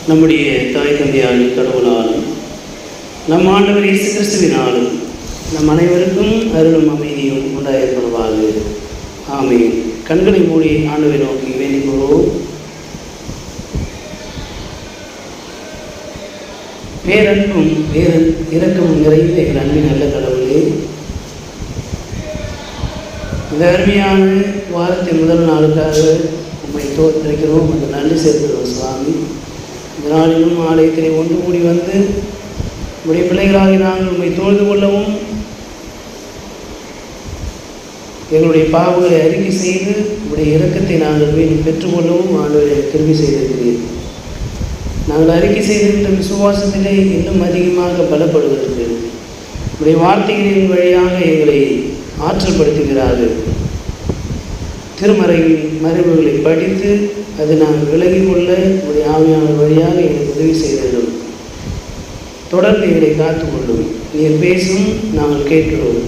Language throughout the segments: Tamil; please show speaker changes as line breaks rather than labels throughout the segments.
நம்முடைய தாய் தந்தையாகிய கடவுளாலும் நம் ஆண்டவர் இயேசு கிறிஸ்துவினாலும் நம் அனைவருக்கும் அருளும் அமைதியும் உண்டாயிருப்பதாக. ஆமென். கண்களை மூடி ஆண்டவரை நோக்கி வேண்டிக் கொள்வோம். பேரன்பும் இரக்கமும் நிறைந்த எங்கள் அன்பின் நல்ல கடவுளே, இந்த அருமையான வாரத்தின் முதல் நாளுக்காக உம்மை தோற்கடிக்கிறோம், அந்த நன்றி செலுத்துகிறோம் சுவாமி. இந்த நாளிலும் ஆலயத்திலே ஒன்று கூடி வந்து உடைய பிள்ளைகளாகி நாங்கள் உம்மை தொழுது கொள்ளவும், எங்களுடைய பாவங்களை அறிக்கை செய்து உடைய இரக்கத்தை நாங்கள் மீண்டும் பெற்றுக்கொள்ளவும் ஆண்டவரை திரும்பி செய்திருக்கிறீர். நாங்கள் அறிக்கை செய்திருந்த விசுவாசத்திலே இன்னும் அதிகமாக பலப்படுவதற்கு உடைய வார்த்தைகளின் வழியாக எங்களை ஆற்றல்படுத்துகிறார்கள். திருமறையின் மறைவுகளை படித்து அது நாங்கள் விலகி கொள்ள உடைய ஆவியான வழியாக எங்களுக்கு உதவி செய்திடும். தொடர்ந்து எங்களை காத்துக்கொள்ளும். நீர் பேசும், நாங்கள் கேட்கிறோம்.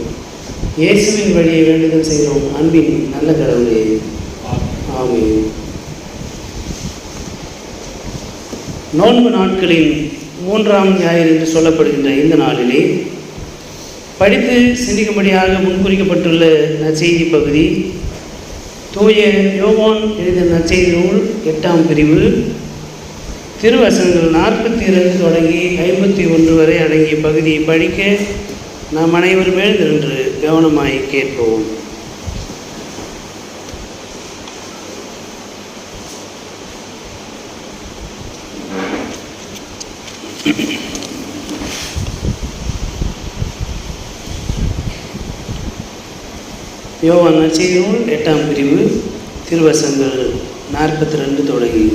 இயேசுவின் வழியை வேண்டுதல் செய்கிறோம் அன்பின் நல்ல கடவுளே. ஆமென். நோன்பு நாட்களின் 3ஆம் ஞாயிறு என்று சொல்லப்படுகின்ற இந்த நாளிலே படித்து சிந்திக்கும்படியாக முன்குறிக்கப்பட்டுள்ள நற்செய்தி பகுதி தூய யோவான் எழுதிய நற்செய்தி நூல் 8ஆம் பிரிவு திருவசனங்கள் 42 தொடங்கி 51 வரை அடங்கிய பகுதியை படிக்க நாம் அனைவரும் எழுந்திருந்து கவனமாய் கேட்போம். யோவான் நற்செய்தி நூல் 8ஆம் பிரிவு திருவசனங்கள் 42 தொடங்கி.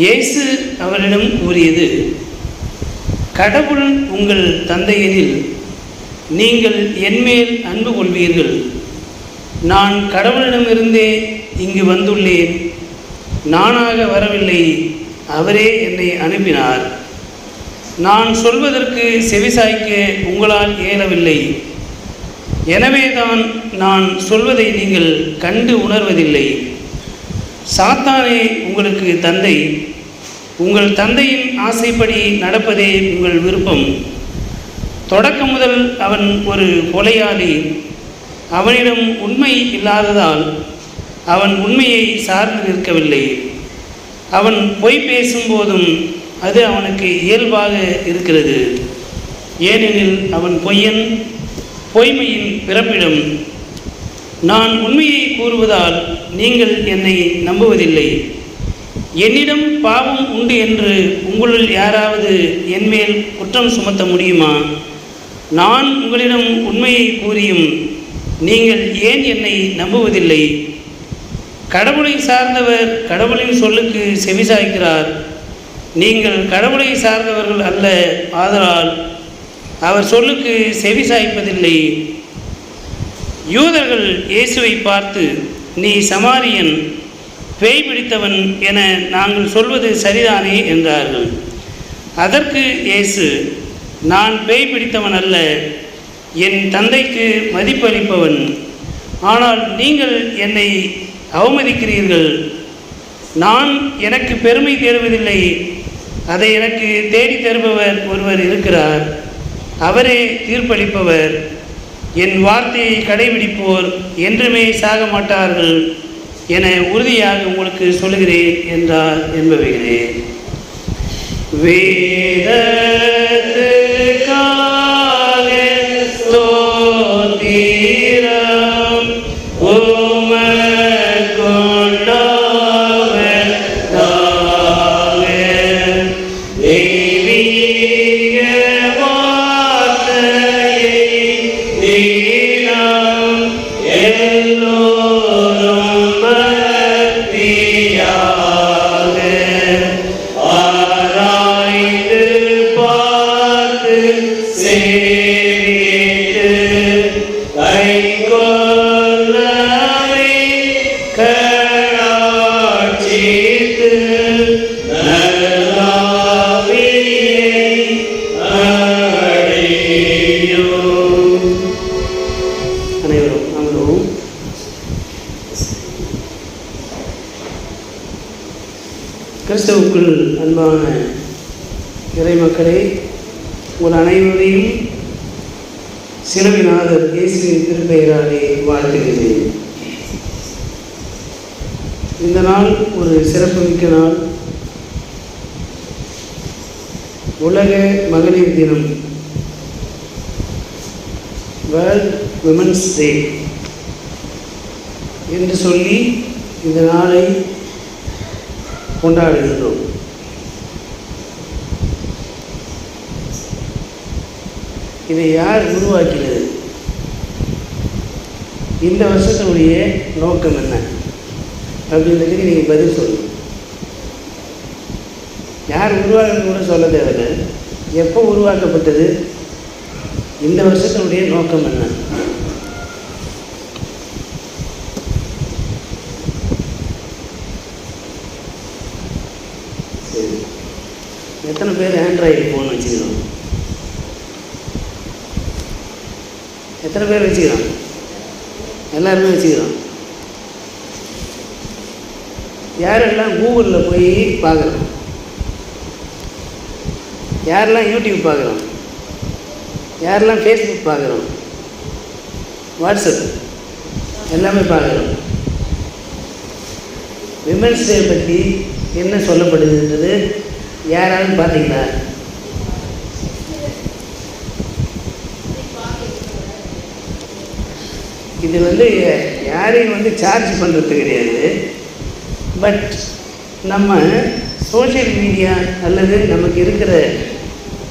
இயேசு அவரிடம் கூறியது, கடவுள் உங்கள் தந்தையெனில் நீங்கள் என்மேல் அன்பு கொள்வீர்கள். நான் கடவுளிடமிருந்தே இங்கு வந்துள்ளேன். நானாக வரவில்லை, அவரே என்னை அனுப்பினார். நான் சொல்வதற்கு செவிசாய்க்க உங்களால் இயலவில்லை. எனவேதான் நான் சொல்வதை நீங்கள் கண்டு உணர்வதில்லை. சாத்தானே உங்களுக்கு தந்தை. உங்கள் தந்தையின் ஆசைப்படி நடப்பதே உங்கள் விருப்பம். தொடக்கம் முதல் அவன் ஒரு கொலையாளி. அவனிடம் உண்மை இல்லாததால் அவன் உண்மையை சார்ந்து நிற்கவில்லை. அவன் பொய் பேசும்போதும் அது அவனுக்கு இயல்பாக இருக்கிறது. ஏனெனில் அவன் பொய்யன், பொய்மையின் பிறப்பிடம். நான் உண்மையை கூறுவதால் நீங்கள் என்னை நம்புவதில்லை. என்னிடம் பாவம் உண்டு என்று உங்களுள் யாராவது என்மேல் குற்றம் சுமத்த முடியுமா? நான் உங்களிடம் உண்மையை கூறியும் நீங்கள் ஏன் என்னை நம்புவதில்லை? கடவுளை சார்ந்தவர் கடவுளின் சொல்லுக்கு செவிசாய்க்கிறார். நீங்கள் கடவுளை சார்ந்தவர்கள் அல்ல, ஆதலால் அவர் சொல்லுக்கு செவிசாய்ப்பதில்லை. யூதர்கள் இயேசுவை பார்த்து, நீ சமாரியன், பேய் பிடித்தவன் என நாங்கள் சொல்வது சரிதானே என்றார்கள். அதற்கு இயேசு, நான் பேய் பிடித்தவன் அல்ல, என் தந்தைக்கு மதிப்பளிப்பவன். ஆனால் நீங்கள் என்னை அவமதிக்கிறீர்கள். நான் எனக்கு பெருமை தேடுவதில்லை, அதை எனக்கு தேடி தருபவர் ஒருவர் இருக்கிறார். அவரே தீர்ப்பளிப்பவர். என் வார்த்தையை கடைபிடிப்போர் என்றுமே சாக மாட்டார்கள் என உறுதியாக உங்களுக்கு சொல்கிறேன் என்றார் என்பவைகளே. வேதத்துக்காக ஸ்தோத்திரம் உமக்கொண்டவர் தாவே. தெய்வீக வார்த்தையை தினம் எல்லோரும் பக்தியாக ஆராய்ந்து பார்த்து சேவித்து கைக்கொள்ளவே கடாட்சித்து நல்லாவியை அடையோம். அனைவரும் அமர்வோம். கிறிஸ்துவுக்குள் அன்பான இறைமக்களே, உங்கள் அனைவரையும் சிலுவைநாதர் இயேசுவின் திருப்பெயராலே வாழ்த்துகிறேன். இந்த நாள் ஒரு சிறப்புமிக்க நாள். உலக மகளிர் தினம், வேர்ல்ட் விமன்ஸ் டே என்று சொல்லி இந்த நாளை கொண்டாடுகின்றோம். இதை யார் உருவாக்கினது? இந்த வருஷத்தினுடைய நோக்கம் என்ன அப்படின்றதுக்கு நீங்கள் பதில் சொல்லணும். யார் உருவாக்குன்னு கூட சொல்ல தேவையில்லை. எப்போ உருவாக்கப்பட்டது? இந்த வருஷத்தினுடைய நோக்கம் என்ன? சரி, எத்தனை பேர் ஆண்ட்ராய்டு ஃபோன் வச்சுக்கிறோம்? எத்தனை பேர் வச்சுக்கிறோம்? எல்லாருமே வச்சுக்கிறோம். யாரெல்லாம் கூகுளில் போய் பார்க்குறோம்? யாரெல்லாம் யூடியூப் பார்க்குறோம்? யாரெல்லாம் ஃபேஸ்புக் பார்க்குறோம்? வாட்ஸ்அப் எல்லாமே பார்க்குறோம். விமன்ஸ் டே பற்றி என்ன சொல்லப்படுதுன்றது யாராலும் பார்த்தீங்களா? இது யாரையும் சார்ஜ் பண்ணுறது கிடையாது. பட் நம்ம சோஷியல் மீடியா அல்லது நமக்கு இருக்கிற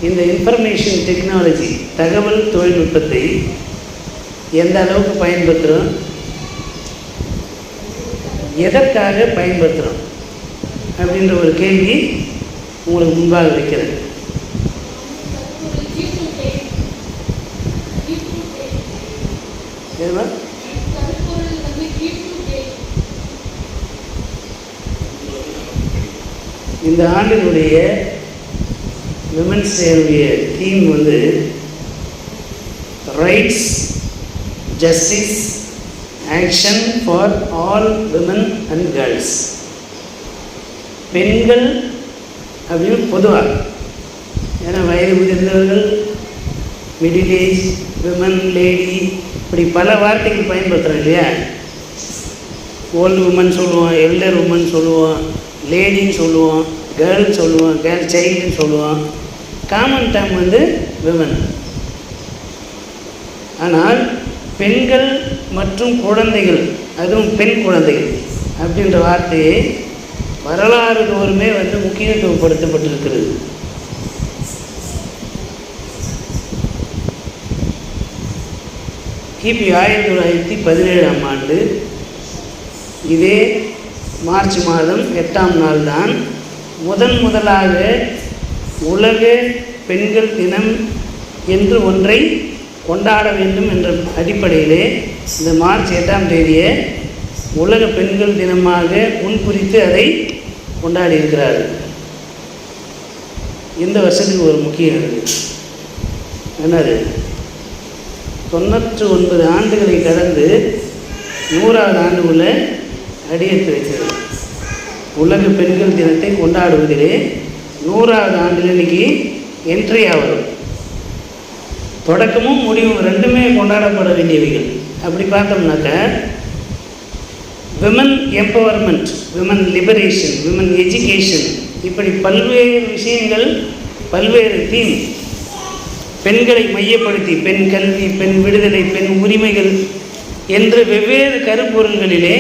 இந்த இன்ஃபர்மேஷன் டெக்னாலஜி, தகவல் தொழில்நுட்பத்தை எந்த அளவுக்கு பயன்படுத்துகிறோம், எதற்காக பயன்படுத்துகிறோம் அப்படின்ற ஒரு கேள்வி உங்களுக்கு முன்பாக வைக்கிறேன். இந்த ஆண்டினுடைய விமன்ஸ் டேனுடைய theme rights, justice, action for all women and girls. பெண்கள் அப்படின்னு பொதுவாக, ஏன்னா வயது முதிர்ந்தவர்கள், மிடில் ஏஜ், விமன், லேடி, இப்படி பல வார்த்தைகள் பயன்படுத்துகிறோம் இல்லையா? ஓல்டு உமன் சொல்லுவோம், எல்டர் உமன் சொல்லுவோம், லேடின்னு சொல்லுவோம், கேர்ள் சொல்லுவோம், கேர்ள் சைல்டுன்னு சொல்லுவோம். Common term women. ஆனால் பெண்கள் மற்றும் குழந்தைகள், அதுவும் பெண் குழந்தைகள் அப்படின்ற வார்த்தையை வரலாறு தோறுமே முக்கியத்துவப்படுத்தப்பட்டிருக்கிறது. கிபி 1917ஆம் ஆண்டு இதே மார்ச் மாதம் 8ஆம் நாள் தான் முதலாக உலக பெண்கள் தினம் என்று ஒன்றை கொண்டாட வேண்டும் என்ற அடிப்படையிலே இந்த மார்ச் 8ஆம் தேதியை உலக பெண்கள் தினமாக முன்குறித்து அதை கொண்டாடி இருக்கிறார்கள். இந்த வருஷத்துக்கு ஒரு முக்கியம் இருக்குது. என்னது? 99 ஆண்டுகளை கடந்து 100வது ஆண்டுக்குள்ளே அடியெடுத்து வச்சது. உலக பெண்கள் தினத்தை கொண்டாடுவதிலே 100வது ஆண்டில் இன்னைக்கு என்ட்ரியாக வரும். தொடக்கமும் முடிவும் ரெண்டுமே கொண்டாடப்பட வேண்டியவைகள். அப்படி பார்த்தோம்னாக்க women empowerment, women liberation, women education, இப்படி பல்வேறு விஷயங்கள், பல்வேறு தீம் பெண்களை மையப்படுத்தி, பெண் கல்வி, பெண் விடுதலை, பெண் உரிமைகள் என்று வெவ்வேறு கருப்பொருள்களிலே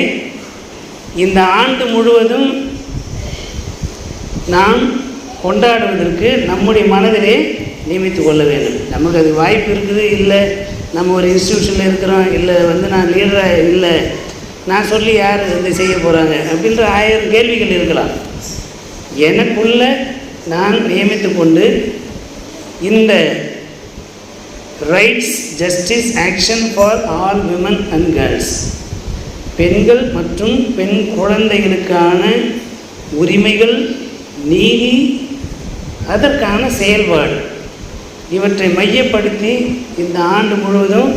இந்த ஆண்டு முழுவதும் நாம் கொண்டாடுவதற்கு நம்முடைய மனதிலே நியமித்து கொள்ள வேண்டும். நமக்கு அது வாய்ப்பு இருக்குது, இல்லை நம்ம ஒரு இன்ஸ்டியூஷனில் இருக்கிறோம், இல்லை நான் லீடராக இல்லை, நான் சொல்லி யார் செய்ய போகிறாங்க அப்படின்ற 1000 கேள்விகள் இருக்கலாம். எனக்குள்ள நான் நியமித்து கொண்டு இந்த rights, justice, action for all women and girls, பெண்கள் மற்றும் பெண் குழந்தைகளுக்கான உரிமைகள், நீதி, அதற்கான செயல்பாடு, இவற்றை மையப்படுத்தி இந்த ஆண்டு முழுவதும்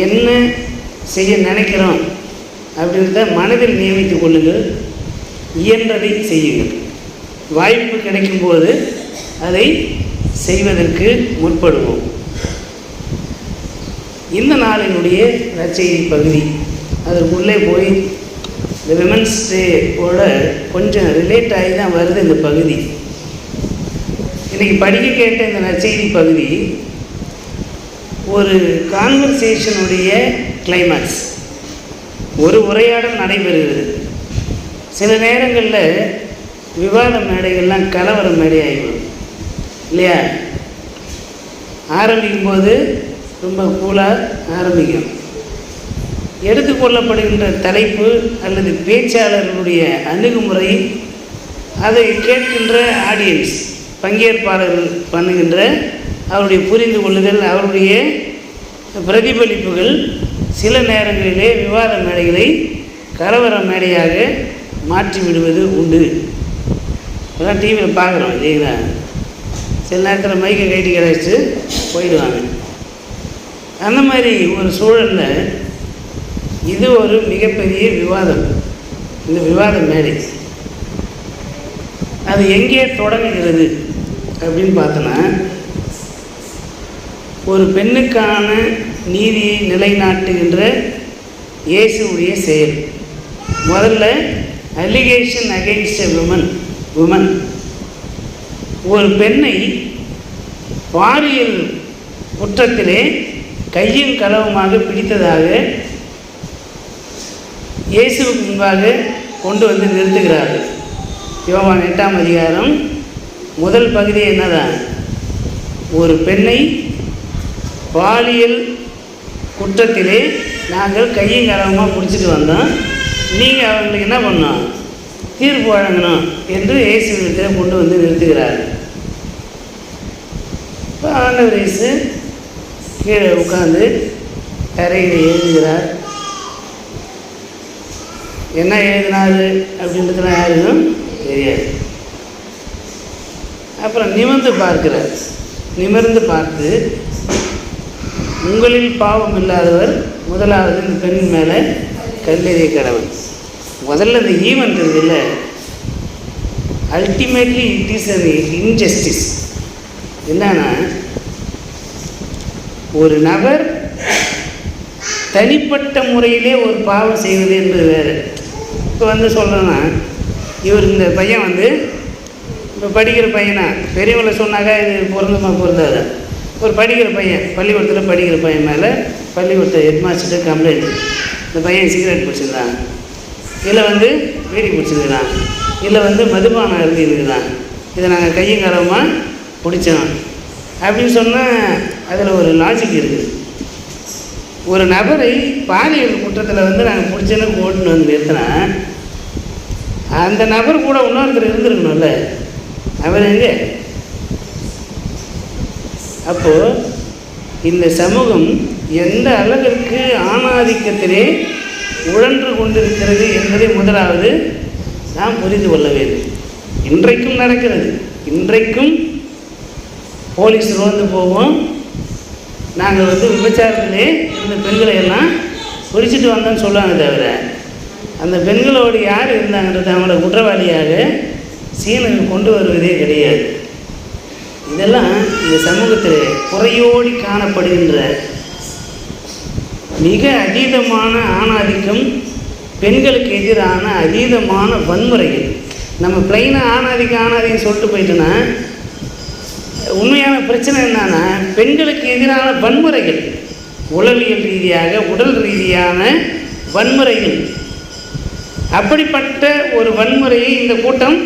என்ன செய்ய நினைக்கிறோம் அப்படின்றத மனதில் நியமித்துக் கொள்ளுங்கள். இயன்றதை செய்யுங்கள். வாய்ப்பு கிடைக்கும்போது அதை செய்வதற்கு முற்படுவோம். இந்த நாளினுடைய நற்செய்தி பகுதி அதற்குள்ளே போய் இந்த விமன்ஸ் டேவோட கொஞ்சம் ரிலேட் ஆகி தான் வருது இந்த பகுதி. இன்றைக்கி படிக்க கேட்ட இந்த நற்செய்தி பகுதி ஒரு கான்வர்சேஷனுடைய கிளைமாக்ஸ், ஒரு உரையாடல் நடைபெறுகிறது. சில நேரங்களில் விவாத மேடைகள்லாம் கலவர மேடை ஆகிடும் இல்லையா? ஆரம்பிக்கும் போது ரொம்ப கூலாக ஆரம்பிக்கும். எடுத்துக்கொள்ளப்படுகின்ற தலைப்பு அல்லது பேச்சாளர்களுடைய அணுகுமுறை, அதை கேட்கின்ற ஆடியன்ஸ் பங்கேற்பாளர்கள் பண்ணுகின்ற அவருடைய புரிந்து கொள்ளுதல், அவருடைய பிரதிபலிப்புகள் சில நேரங்களிலே விவாத மேடைகளை கலவர மேடையாக மாற்றி விடுவது உண்டு. அதெல்லாம் டிவியில் பார்க்குறோம் இல்லைங்களா? சில நேரத்தில் மைக்கை கைட்டி கிடைச்சி போயிடுவாங்க. அந்த மாதிரி ஒரு சூழலில் இது ஒரு மிகப்பெரிய விவாதம். இந்த விவாத மேடை அது எங்கே தொடங்குகிறது அப்படின்னு பார்த்தோன்னா, ஒரு பெண்ணுக்கான நீதியை நிலைநாட்டுகின்ற இயேசுடைய செயல். முதல்ல அலிகேஷன் அகெயின்ஸ்ட் எ உமன், ஒரு பெண்ணை பாலியல் குற்றத்திலே கையும் களவுமாக பிடித்ததாக இயேசுவுக்கு முன்பாக கொண்டு வந்து நிறுத்துகிறார்கள். யோவான் 8ஆம் அதிகாரம் முதல் பகுதி என்னதான்? ஒரு பெண்ணை பாலியல் குற்றத்திலே நாங்கள் கையும் களவுமாக பிடிச்சிட்டு வந்தோம், நீங்கள் அவங்களுக்கு என்ன பண்ணோம்? தீர்ப்பு வழங்கணும் என்று இயேசுவிடத்தில் கொண்டு வந்து நிறுத்துகிறார். இப்போ ஆண்டவர் இயேசு கீழே உட்கார்ந்து தரையில் எழுதுகிறார். என்ன எழுதினார் அப்படின்றதுலாம் யாருக்கும் தெரியாது. அப்புறம் நிமிர்ந்து பார்க்கிறார். நிமிர்ந்து பார்த்து, உங்களில் பாவம் இல்லாதவர் முதலாவது இந்த பெண் மேலே கல்லெறிய கடவுள். முதல்ல இந்த ஈவெண்ட் இருக்குல்ல, ultimately it is an injustice. என்னன்னா, ஒரு நபர் தனிப்பட்ட முறையிலே ஒரு பாவம் செய்வது என்பது வேறு. இப்போ வந்து சொல்கிறேன்னா, இவர் இந்த பையன் வந்து இப்போ படிக்கிற பையனா, பெரியவங்களை சொன்னாக்கா இது பொருந்துமா பொருந்தாத, ஒரு படிக்கிற பையன், பள்ளிக்கூடத்தில் படிக்கிற பையன் மேலே பள்ளிக்கூடத்தை ஹெட்மாஸ்டர்கிட்ட கம்ப்ளைண்ட், இந்த பையன் சிகரெட் பிடிச்சிருந்தான், இல்லை வந்து வீடி பிடிச்சிருக்கிறான், இல்லை வந்து மதுபானம் எழுதியிருக்கிறான், இதை நாங்கள் கையும் களவுமாக பிடிச்சோம் அப்படின்னு சொன்னால் அதில் ஒரு லாஜிக் இருக்குது. ஒரு நபரை பாலியல் குற்றத்தில் வந்து நாங்கள் பிடிச்சேன்னு ஓட்டுன்னு வந்து நிறுத்தினா, அந்த நபர் கூட இன்னொருத்தர் இருந்திருக்கணும்ல, அவர் எங்கே? அப்போது இந்த சமூகம் எந்த அளவிற்கு ஆணாதிக்கத்திலே உழன்று கொண்டிருக்கிறது என்பதை முதலாவது நாம் புரிந்து கொள்ள வேண்டும். இன்றைக்கும் நடக்கிறது. இன்றைக்கும் போலீஸ் ரோந்து போவோம், நாங்கள் வந்து விபச்சாரத்திலே இந்த பெண்களை எல்லாம் பிடிச்சிட்டு வந்தோன்னு சொல்லுவாங்க, தவிர அந்த பெண்களோடு யார் இருந்தாங்கன்றது அவங்களோட குற்றவாளியாக சீனுக்கு கொண்டு வருவதே கிடையாது. இதெல்லாம் இந்த சமூகத்தில் குறையோடி காணப்படுகின்ற மிக அதீதமான ஆணாதிக்கம், பெண்களுக்கு எதிரான அதீதமான வன்முறைகள். நம்ம பிளைனாக ஆணாதிக்கம் சொல்லிட்டு போயிட்டோன்னா, உண்மையான பிரச்சனை என்னன்னா, பெண்களுக்கு எதிரான வன்முறைகள், உளவியல் ரீதியாக உடல் ரீதியான வன்முறைகள். அப்படிப்பட்ட ஒரு வன்முறையை இந்த கூட்டம்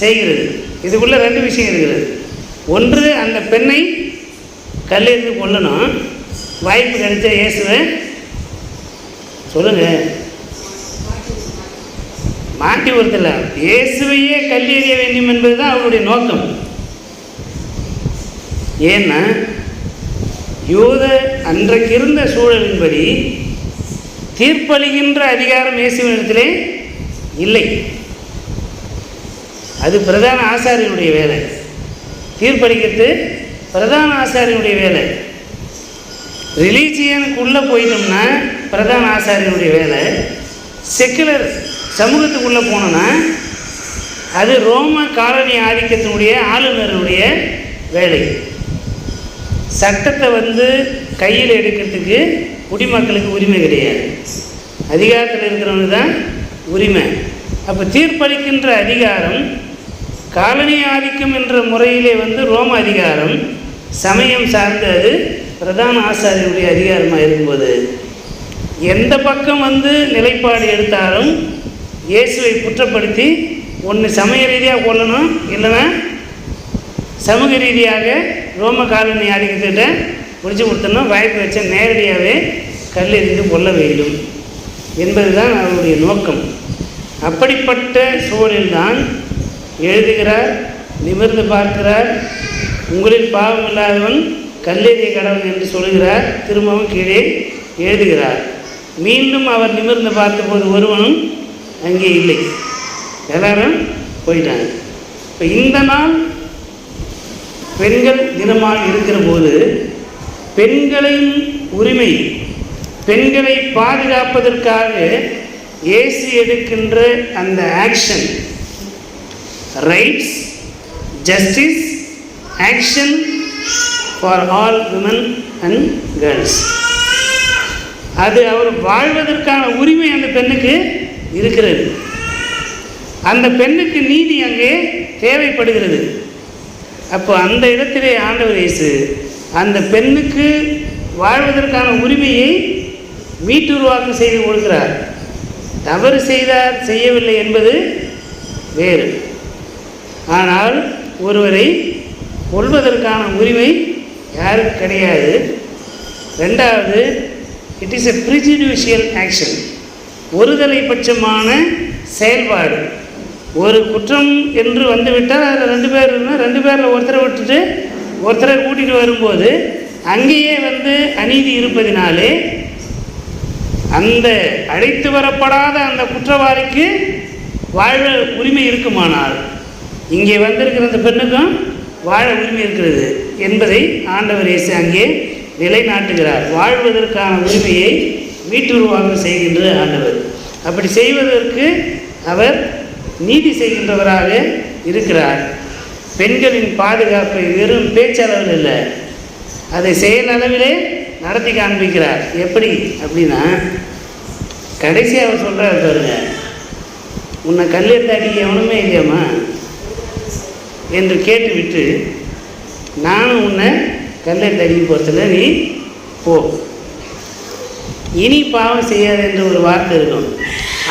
செய்கிறது. இதுக்குள்ளே ரெண்டு விஷயம் இருக்கிறது. ஒன்று, அந்த பெண்ணை கல்லெறிந்து கொல்லணும், வாய்ப்பு கிடைச்ச இயேசுவை சொல்லுங்க மாட்டி ஒருத்தல இயேசுவையே கல்லெறிய வேண்டும் என்பது தான் அவருடைய நோக்கம். ஏன்னா யூத அன்றைக்கு இருந்த சூழலின்படி தீர்ப்பளிக்கின்ற அதிகாரம் இயேசுவினிடத்திலே இல்லை. அது பிரதான ஆசாரியனுடைய வேலை. தீர்ப்பளிக்கிறது பிரதான ஆசாரியனுடைய வேலை. ரிலீஜியனுக்குள்ளே போயிட்டோம்னா பிரதான ஆசாரியனுடைய வேலை. செக்குலர் சமூகத்துக்குள்ளே போனோன்னா அது ரோம காலனி ஆதிக்கத்தினுடைய ஆளுநருடைய வேலை. சட்டத்தை கையில் எடுக்கிறதுக்கு குடிமக்களுக்கு உரிமை கிடையாது, அதிகாரத்தில் இருக்கிறவங்க தான் உரிமை. அப்போ தீர்ப்பளிக்கின்ற அதிகாரம் காலனி ஆதிக்கம் என்ற முறையிலே ரோம அதிகாரம் சமயம் சார்ந்து அது பிரதான ஆசாரியருடைய அதிகாரமாக இருக்கும்போது எந்த பக்கம் நிலைப்பாடு எடுத்தாலும் இயேசுவை குற்றப்படுத்தி ஒன்று சமய ரீதியாக கொல்லணும், இல்லைன்னா சமூக ரீதியாக ரோம காலனி ஆதிக்கத்திட்ட முடிச்சு கொடுத்தோன்னா வாய்ப்பு வச்ச நேரடியாகவே கல்லெறிந்து கொள்ள வேண்டும் என்பது தான் அவருடைய நோக்கம். அப்படிப்பட்ட சூழலில்தான் எழுதுகிறார், நிமிர்ந்து பார்க்கிறார், உங்களில் பாவம் இல்லாதவன் கல்லெறிய கடவுள் என்று சொல்கிறார். திரும்பவும் கீழே எழுதுகிறார். மீண்டும் அவர் நிமிர்ந்து பார்த்தபோது ஒருவனும் அங்கே இல்லை, எல்லாரும் போயிட்டாங்க. இப்போ இந்த நாள் பெண்கள் தினமாக இருக்கிற போது பெண்களின் உரிமை, பெண்களை பாதுகாப்பதற்காக இயேசு எடுக்கின்ற அந்த action, rights, justice, action for all women and girls, அது அவர் வாழ்வதற்கான உரிமை அந்த பெண்ணுக்கு இருக்கிறது. அந்த பெண்ணுக்கு நீதி அங்கே தேவைப்படுகிறது. அப்போ அந்த இடத்திலே ஆண்டவர் இயேசு அந்த பெண்ணுக்கு வாழ்வதற்கான உரிமையை மீட்டுருவாக்கம் செய்து கொடுக்கிறார். தவறு செய்தார் செய்யவில்லை என்பது வேறு. ஆனால் ஒருவரை கொல்வதற்கான உரிமை யாருக்கு கிடையாது. ரெண்டாவது, இட் இஸ் எ ப்ரிஜுடிஷியல் ஆக்ஷன், ஒருதலை பட்சமான செயல்பாடு. ஒரு குற்றம் என்று வந்துவிட்டால் அதில் 2 பேர் இருந்தால் 2 பேரில் ஒருத்தரை விட்டுட்டு ஒருத்தரை கூட்டிகிட்டு வரும்போது அங்கேயே அநீதி இருப்பதினாலே அந்த அழைத்து வரப்படாத அந்த குற்றவாளிக்கு வாழ உரிமை இருக்குமானால் இங்கே வந்திருக்கிற அந்த பெண்ணுக்கும் வாழ உரிமை இருக்கிறது என்பதை ஆண்டவர் இயேசு அங்கே நிலைநாட்டுகிறார். வாழ்வதற்கான உரிமையை மீட்டுருவாக்கம் செய்கின்ற ஆண்டவர். அப்படி செய்வதற்கு அவர் நீதி செய்கின்றவராக இருக்கிறார். பெண்களின் பாதுகாப்பை வெறும் பேச்சளவில் இல்லை, அதை செயலளவிலே நடத்தி காண்பிக்கிறார். எப்படி அப்படின்னா, கடைசி அவர் சொல்கிறார் பாருங்க, உன்னை கல்லெடுத்தாடி எவனுமே இல்லையாம்மா என்று கேட்டுவிட்டு, நானும் உன்னை கல்லெடுத்தாடி போகிறதில்ல, நீ போ, இனி பாவம் செய்யாத என்ற ஒரு வார்த்தை இருக்கும்.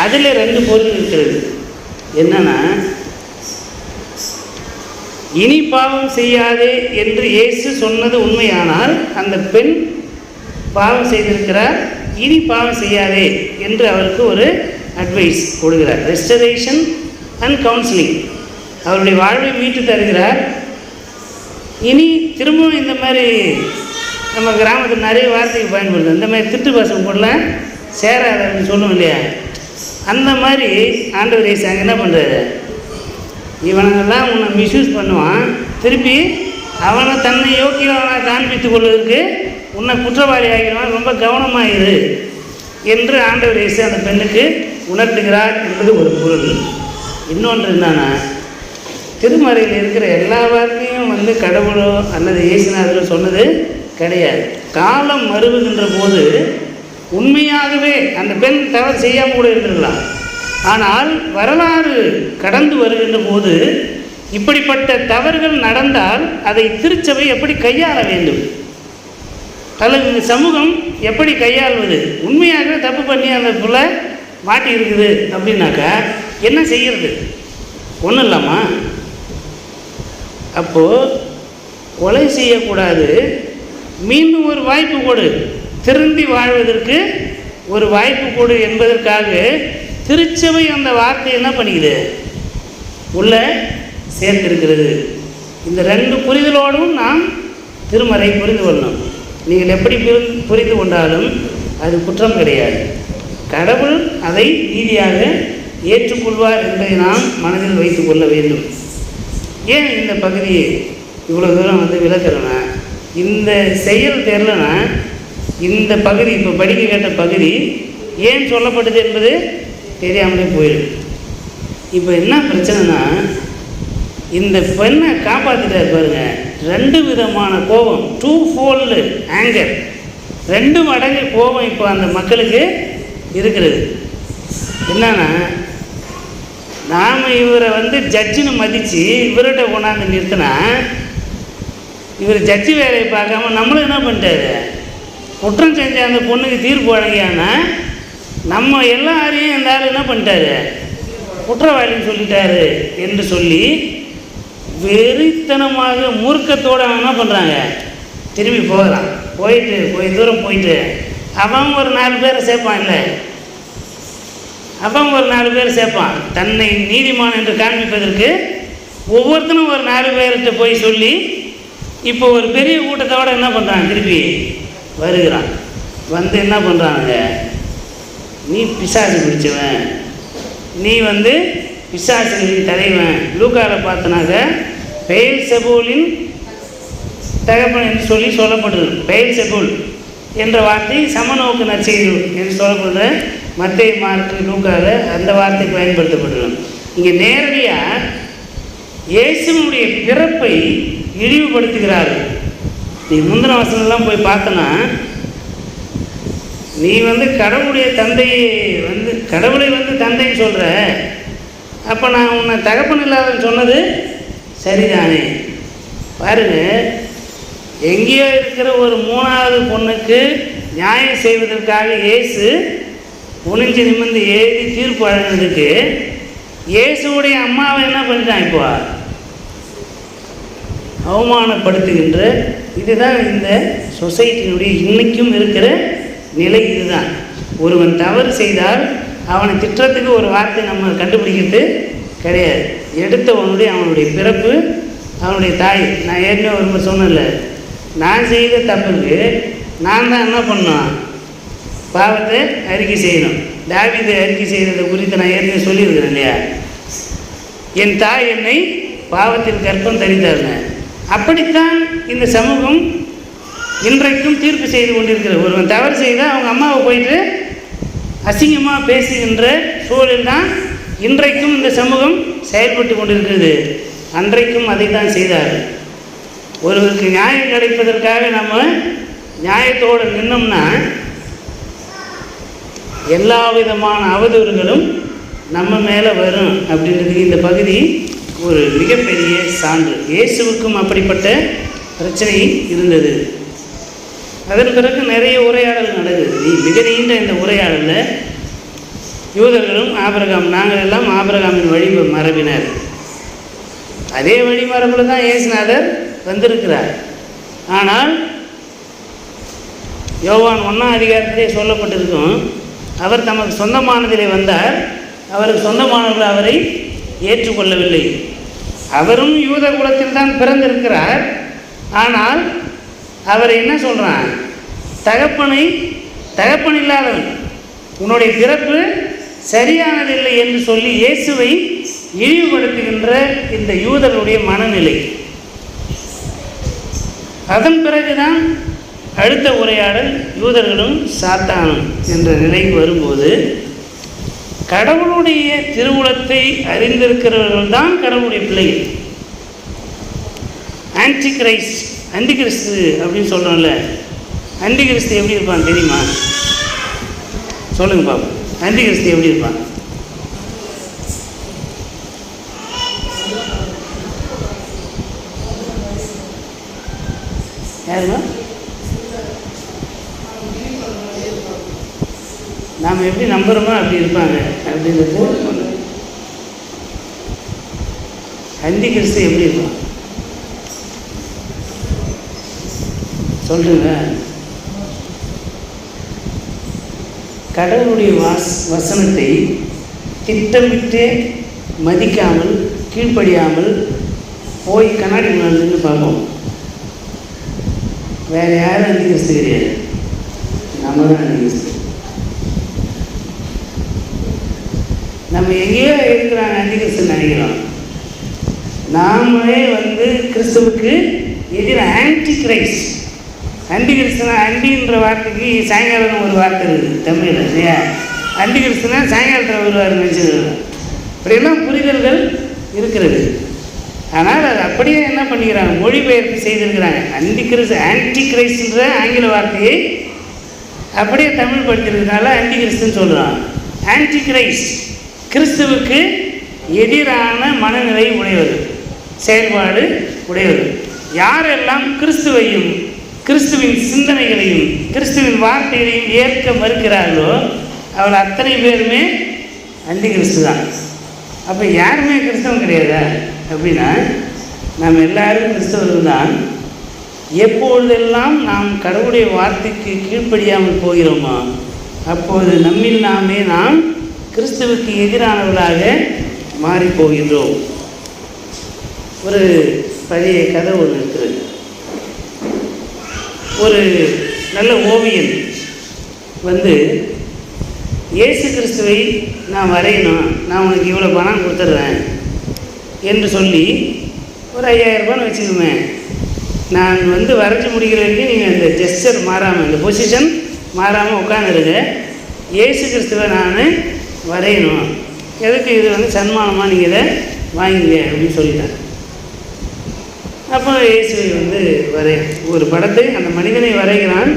அதில் 2 பொருள் இருக்கிறது. என்னன்னா, இனி பாவம் செய்யாதே என்று இயேசு சொன்னது உண்மையானால் அந்த பெண் பாவம் செய்திருக்கிறார், இனி பாவம் செய்யாதே என்று அவருக்கு ஒரு அட்வைஸ் கொடுக்கிறார். ரெஸ்டரேஷன் அண்ட் கவுன்சிலிங், அவருடைய வாழ்வை மீட்டு தருகிறார். இனி திரும்பவும் இந்த மாதிரி நம்ம கிராமத்தில் நிறைய வார்த்தைக்கு பயன்படுது, இந்த மாதிரி திட்டு பசங்க கூட சேராதுன்னு சொல்லுவோம் இல்லையா, அந்த மாதிரி ஆண்டவர் இயேசு அங்கே என்ன பண்ணுறாரு, இவனெல்லாம் உன்னை மிஸ்யூஸ் பண்ணுவான், திருப்பி அவனை தன்னை யோக்கியவனாக காண்பித்துக் கொள்வதற்கு உன்னை குற்றவாளி ஆகிடுவான், ரொம்ப கவனமாயிரு என்று ஆண்டவர் இயேசு அந்த பெண்ணுக்கு உணர்த்துகிறார் என்பது ஒரு பொருள். இன்னொன்று என்னன்னா, திருமறையில் இருக்கிற எல்லா வார்த்தையும் கடவுளோ அல்லது இயேசுநாதரோ சொன்னது கிடையாது. காலம் மறுவுகின்ற போது உண்மையாகவே அந்த பெண் தவறு செய்யாமல் கூட இருந்திருக்கலாம். ஆனால் வரலாறு கடந்து வருகின்ற போது இப்படிப்பட்ட தவறுகள் நடந்தால் அதை திருச்சபை எப்படி கையாள வேண்டும், அல்லது இந்த சமூகம் எப்படி கையாள்வது. உண்மையாகவே தப்பு பண்ணி அந்த பிள்ளை மாட்டி இருக்குது அப்படின்னாக்கா என்ன செய்கிறது, ஒன்றும் இல்லாமா. அப்போது கொலை செய்யக்கூடாது, மீண்டும் ஒரு வாய்ப்பு கொடு, திருந்தி வாழ்வதற்கு ஒரு வாய்ப்பு கொடு என்பதற்காக திருச்சபை அந்த வார்த்தை என்ன பண்ணிக்குது, உள்ள சேர்த்திருக்கிறது. இந்த 2 புரிதலோடும் நாம் திருமறை புரிந்து கொள்ளணும். நீங்கள் எப்படி புரிந்து கொண்டாலும் அது குற்றம் கிடையாது. கடவுள் அதை நீதியாக ஏற்றுக்கொள்வார் என்பதை நாம் மனதில் வைத்து கொள்ள வேண்டும். ஏன் இந்த பகுதியை இவ்வளோ தூரம் விளக்குறேன்னா, இந்த செயல் தெரிலனா இந்த பகுதி இப்போ படிக்க கேட்ட பகுதி ஏன் சொல்லப்பட்டது என்பது தெரியாமலே போயிடும். இப்போ என்ன பிரச்சனைனா, இந்த பெண்ணை காப்பாற்றிட்டாரு பாருங்க. 2 விதமான கோபம், 2-fold ஆங்கர், 2 மடங்கு கோபம் இப்போ அந்த மக்களுக்கு இருக்கிறது. என்னன்னா, நாம் இவரை ஜட்ஜுன்னு மதித்து இவர்கிட்ட கொண்டாந்து நிறுத்தினா, இவர் ஜட்ஜு வேலையை பார்க்காம நம்மளும் என்ன பண்ணிட்டாரு, குற்றம் செஞ்ச அந்த பொண்ணுக்கு தீர்ப்பு வழங்கியானா நம்ம எல்லாரையும் இந்த ஆள் என்ன பண்ணிட்டாரு, குற்றவாளின்னு சொல்லிட்டாரு என்று சொல்லி வெறித்தனமாக மூர்க்கத்தோடு அவன் என்ன பண்ணுறாங்க, திரும்பி போகிறான். போய் தூரம் போயிட்டு அவன் ஒரு 4 பேரை சேர்ப்பான். இல்லை, அவன் ஒரு 4 பேர் சேர்ப்பான். தன்னை நீதிமான் என்று காண்பிப்பதற்கு ஒவ்வொருத்தனும் ஒரு 4 பேர்கிட்ட போய் சொல்லி இப்போ ஒரு பெரிய கூட்டத்தோடு என்ன பண்ணுறான், திருப்பி வருகிறான். என்ன பண்ணுறாங்க, நீ பிசாசு பிடிச்சவன், நீ பிசாசுகளின் தலைவன். லூக்காவில் பார்த்தனாக்க பெயல்செபூலின் தகப்பன் என்று சொல்லப்படுது. பெயல்செபூல் என்ற வார்த்தை சமநோக்கு நற்செய்தி என்று சொல்லப்படுது. மத்தேயு, மார்க்கு, லூக்காவில் அந்த வார்த்தை பயன்படுத்தப்படுது. இங்கே நேரடியாக இயேசுவினுடைய பிறப்பை இழிவுபடுத்துகிறார்கள். நீ முந்தின வசனம்லாம் போய் பார்த்தனா, நீ கடவுளுடைய தந்தையை கடவுளை தந்தைன்னு சொல்கிற, அப்போ நான் உன்னை தகப்பன் இல்லாதன்னு சொன்னது சரிதானே? பாருங்க, எங்கேயோ இருக்கிற ஒரு 3வது பொண்ணுக்கு நியாயம் செய்வதற்காக இயேசு குனிஞ்சு நிமிர்ந்து எழுதி தீர்ப்பு வழங்கினதுக்கு இயேசுடைய அம்மாவை என்ன பண்ணிட்டான், இப்போ அவமானப்படுத்துகின்ற இதுதான் இந்த சொசைட்டியினுடைய இன்றைக்கும் இருக்கிற நிலை. இதுதான், ஒருவன் தவறு செய்தால் அவனை திட்டத்துக்கு ஒரு வார்த்தை நம்ம கண்டுபிடிக்கிறது கிடையாது. அவனுடைய பிறப்பு, அவனுடைய தாய். நான் ஏற்கனவே ஒரு முறை சொன்னேன்ல, நான் செய்த தப்புக்கு நான் தான் என்ன பண்ணோம், பாவத்தை அறிக்கை செய்யணும். தாவீது அறிக்கை செய்கிறதை குறித்து நான் ஏற்கனவே சொல்லியிருக்கிறேன் இல்லையா, என் தாய் என்னை பாவத்தில் கற்பம் தரித்தாருங்க. அப்படித்தான் இந்த சமூகம் இன்றைக்கும் தீர்ப்பு செய்து கொண்டிருக்கிறது. ஒருவன் தவறு செய்தால் அவங்க அம்மாவை போயிட்டு அசிங்கமாக பேசுகின்ற சூழல் தான் இன்றைக்கும் இந்த சமூகம் செயல்பட்டு கொண்டிருக்கிறது. அன்றைக்கும் அதை தான் செய்தார். ஒருவருக்கு நியாயம் கிடைப்பதற்காக நம்ம நியாயத்தோடு நின்னோம்னா எல்லா விதமான அவதூறுகளும் நம்ம மேலே வரும் அப்படின்றதுக்கு இந்த பகுதி ஒரு மிகப்பெரிய சான்று. இயேசுவுக்கும் அப்படிப்பட்ட பிரச்சனை இருந்தது. அதன் பிறகு நிறைய உரையாடல் நடக்குது. மிக நீண்ட இந்த உரையாடலில் யூதர்களும் நாங்கள் எல்லாம் ஆபிரகாமின் வழி மரபினர், அதே வழிமரபில் தான் இயேசுநாதர் வந்திருக்கிறார். ஆனால் யோவான் 1ஆம் அதிகாரத்திலே சொல்லப்பட்டிருக்கும், அவர் தமக்கு சொந்தமானதிலே வந்தார், அவருக்கு சொந்தமானவர்கள் அவரை ஏற்றுக்கொள்ளவில்லை. அவரும் யூத குலத்தில் தான் பிறந்திருக்கிறார். ஆனால் அவர் என்ன சொல்கிறான், தகப்பன் இல்லாதவன், உன்னுடைய பிறப்பு சரியானதில்லை என்று சொல்லி இயேசுவை இழிவுபடுத்துகின்ற இந்த யூதர்களுடைய மனநிலை. அதன் பிறகுதான் அடுத்த உரையாடல் யூதர்களும் சாத்தானும் என்ற நிலைக்கு வரும்போது, கடவுளுடைய திருவுளத்தை அறிந்திருக்கிறவர்கள் தான் கடவுளுடைய பிள்ளைகள். அண்டிகிறிஸ்து அப்படின்னு சொல்கிறோம்ல, அண்டிகிறிஸ்து எப்படி இருப்பான் தெரியுமா? சொல்லுங்க பாப்போம், அண்டிகிறிஸ்து எப்படி இருப்பான்? யாருமா? நாம் எப்படி நம்புகிறோமோ அப்படி இருப்பாங்க அப்படின்றது. அண்டிகிறிஸ்து எப்படி இருப்பான் சொல்லுங்க. கடவுளுடைய வசனத்தை திட்டமிட்டு மதிக்காமல் கீழ்ப்படியாமல் போய் கண்ணாடி முன்னாடி நின்று பார்ப்போம். வேறு யாரும் அண்டிகிறிஸ்து கிடையாது, நம்ம தான் அண்டிகிறிஸ்து. நம்ம எங்கேயோ இருக்கிறாங்க அண்டிகிறிஸ்து நினைக்கிறோம். நாமளே கிறிஸ்துவுக்கு எதிராக ஆன்டி கிரைஸ்ட். அண்டிகிறிஸ்துனா, அண்டின்ற வார்த்தைக்கு சாயங்காலம் ஒரு வார்த்தை இருக்குது தமிழில் இல்லையா? அண்டிகிறிஸ்துனா சாயங்காலத்தில் வருவார் நினச்சிருக்கோம். இப்படியெல்லாம் புரிதல்கள் இருக்கிறது. ஆனால் அது அப்படியே என்ன பண்ணிக்கிறாங்க, மொழிபெயர்ப்பு செய்திருக்கிறாங்க. ஆன்டி கிரைஸ்ட்ன்ற ஆங்கில வார்த்தையை அப்படியே தமிழ் படுத்திருக்கிறதுனால ஆன்டி கிறிஸ்துன்னு சொல்கிறான். ஆன்டி கிரைஸ்ட் கிறிஸ்துவுக்கு எதிரான மனநிலை உடையவர்கள், செயல்பாடு உடையவர்கள். யாரெல்லாம் கிறிஸ்துவையும் கிறிஸ்துவின் சிந்தனைகளையும் கிறிஸ்துவின் வார்த்தைகளையும் ஏற்க மறுக்கிறார்களோ அவள் அத்தனை பேருமே ஆன்டி கிறிஸ்து தான். அப்போ யாருமே கிறிஸ்தவம் கிடையாதா அப்படின்னா, நாம் எல்லாரும் கிறிஸ்தவர்கள் தான். எப்பொழுதெல்லாம் நாம் கடவுளுடைய வார்த்தைக்கு கீழ்ப்படியாமல் போகிறோமோ அப்போது நம்மில் நாம் கிறிஸ்துவுக்கு எதிரானவர்களாக மாறிப்போகின்றோம். ஒரு பழைய கதை ஒன்று இருக்குது. ஒரு நல்ல ஓவியன் இயேசு கிறிஸ்துவை நான் வரையணும், நான் உனக்கு இவ்வளோ பணம் கொடுத்துட்றேன் என்று சொல்லி ஒரு 5000 ரூபான்னு வச்சுக்குவேன். நான் வரைஞ்சி முடிக்கிற வரைக்கும் நீங்கள் இந்த ஜெஸ்டர் மாறாமல், இந்த பொசிஷன் மாறாமல் உட்காந்துருங்க, இயேசு கிறிஸ்துவை நான் வரையணும், எதுக்கு இது சன்மானமாக நீங்கள் இதை வாங்கிங்க அப்படின்னு சொல்லிட்டேன். அப்போ இயேசுவை வரைய ஒரு படத்தை அந்த மனிதனை வரைகிறான்.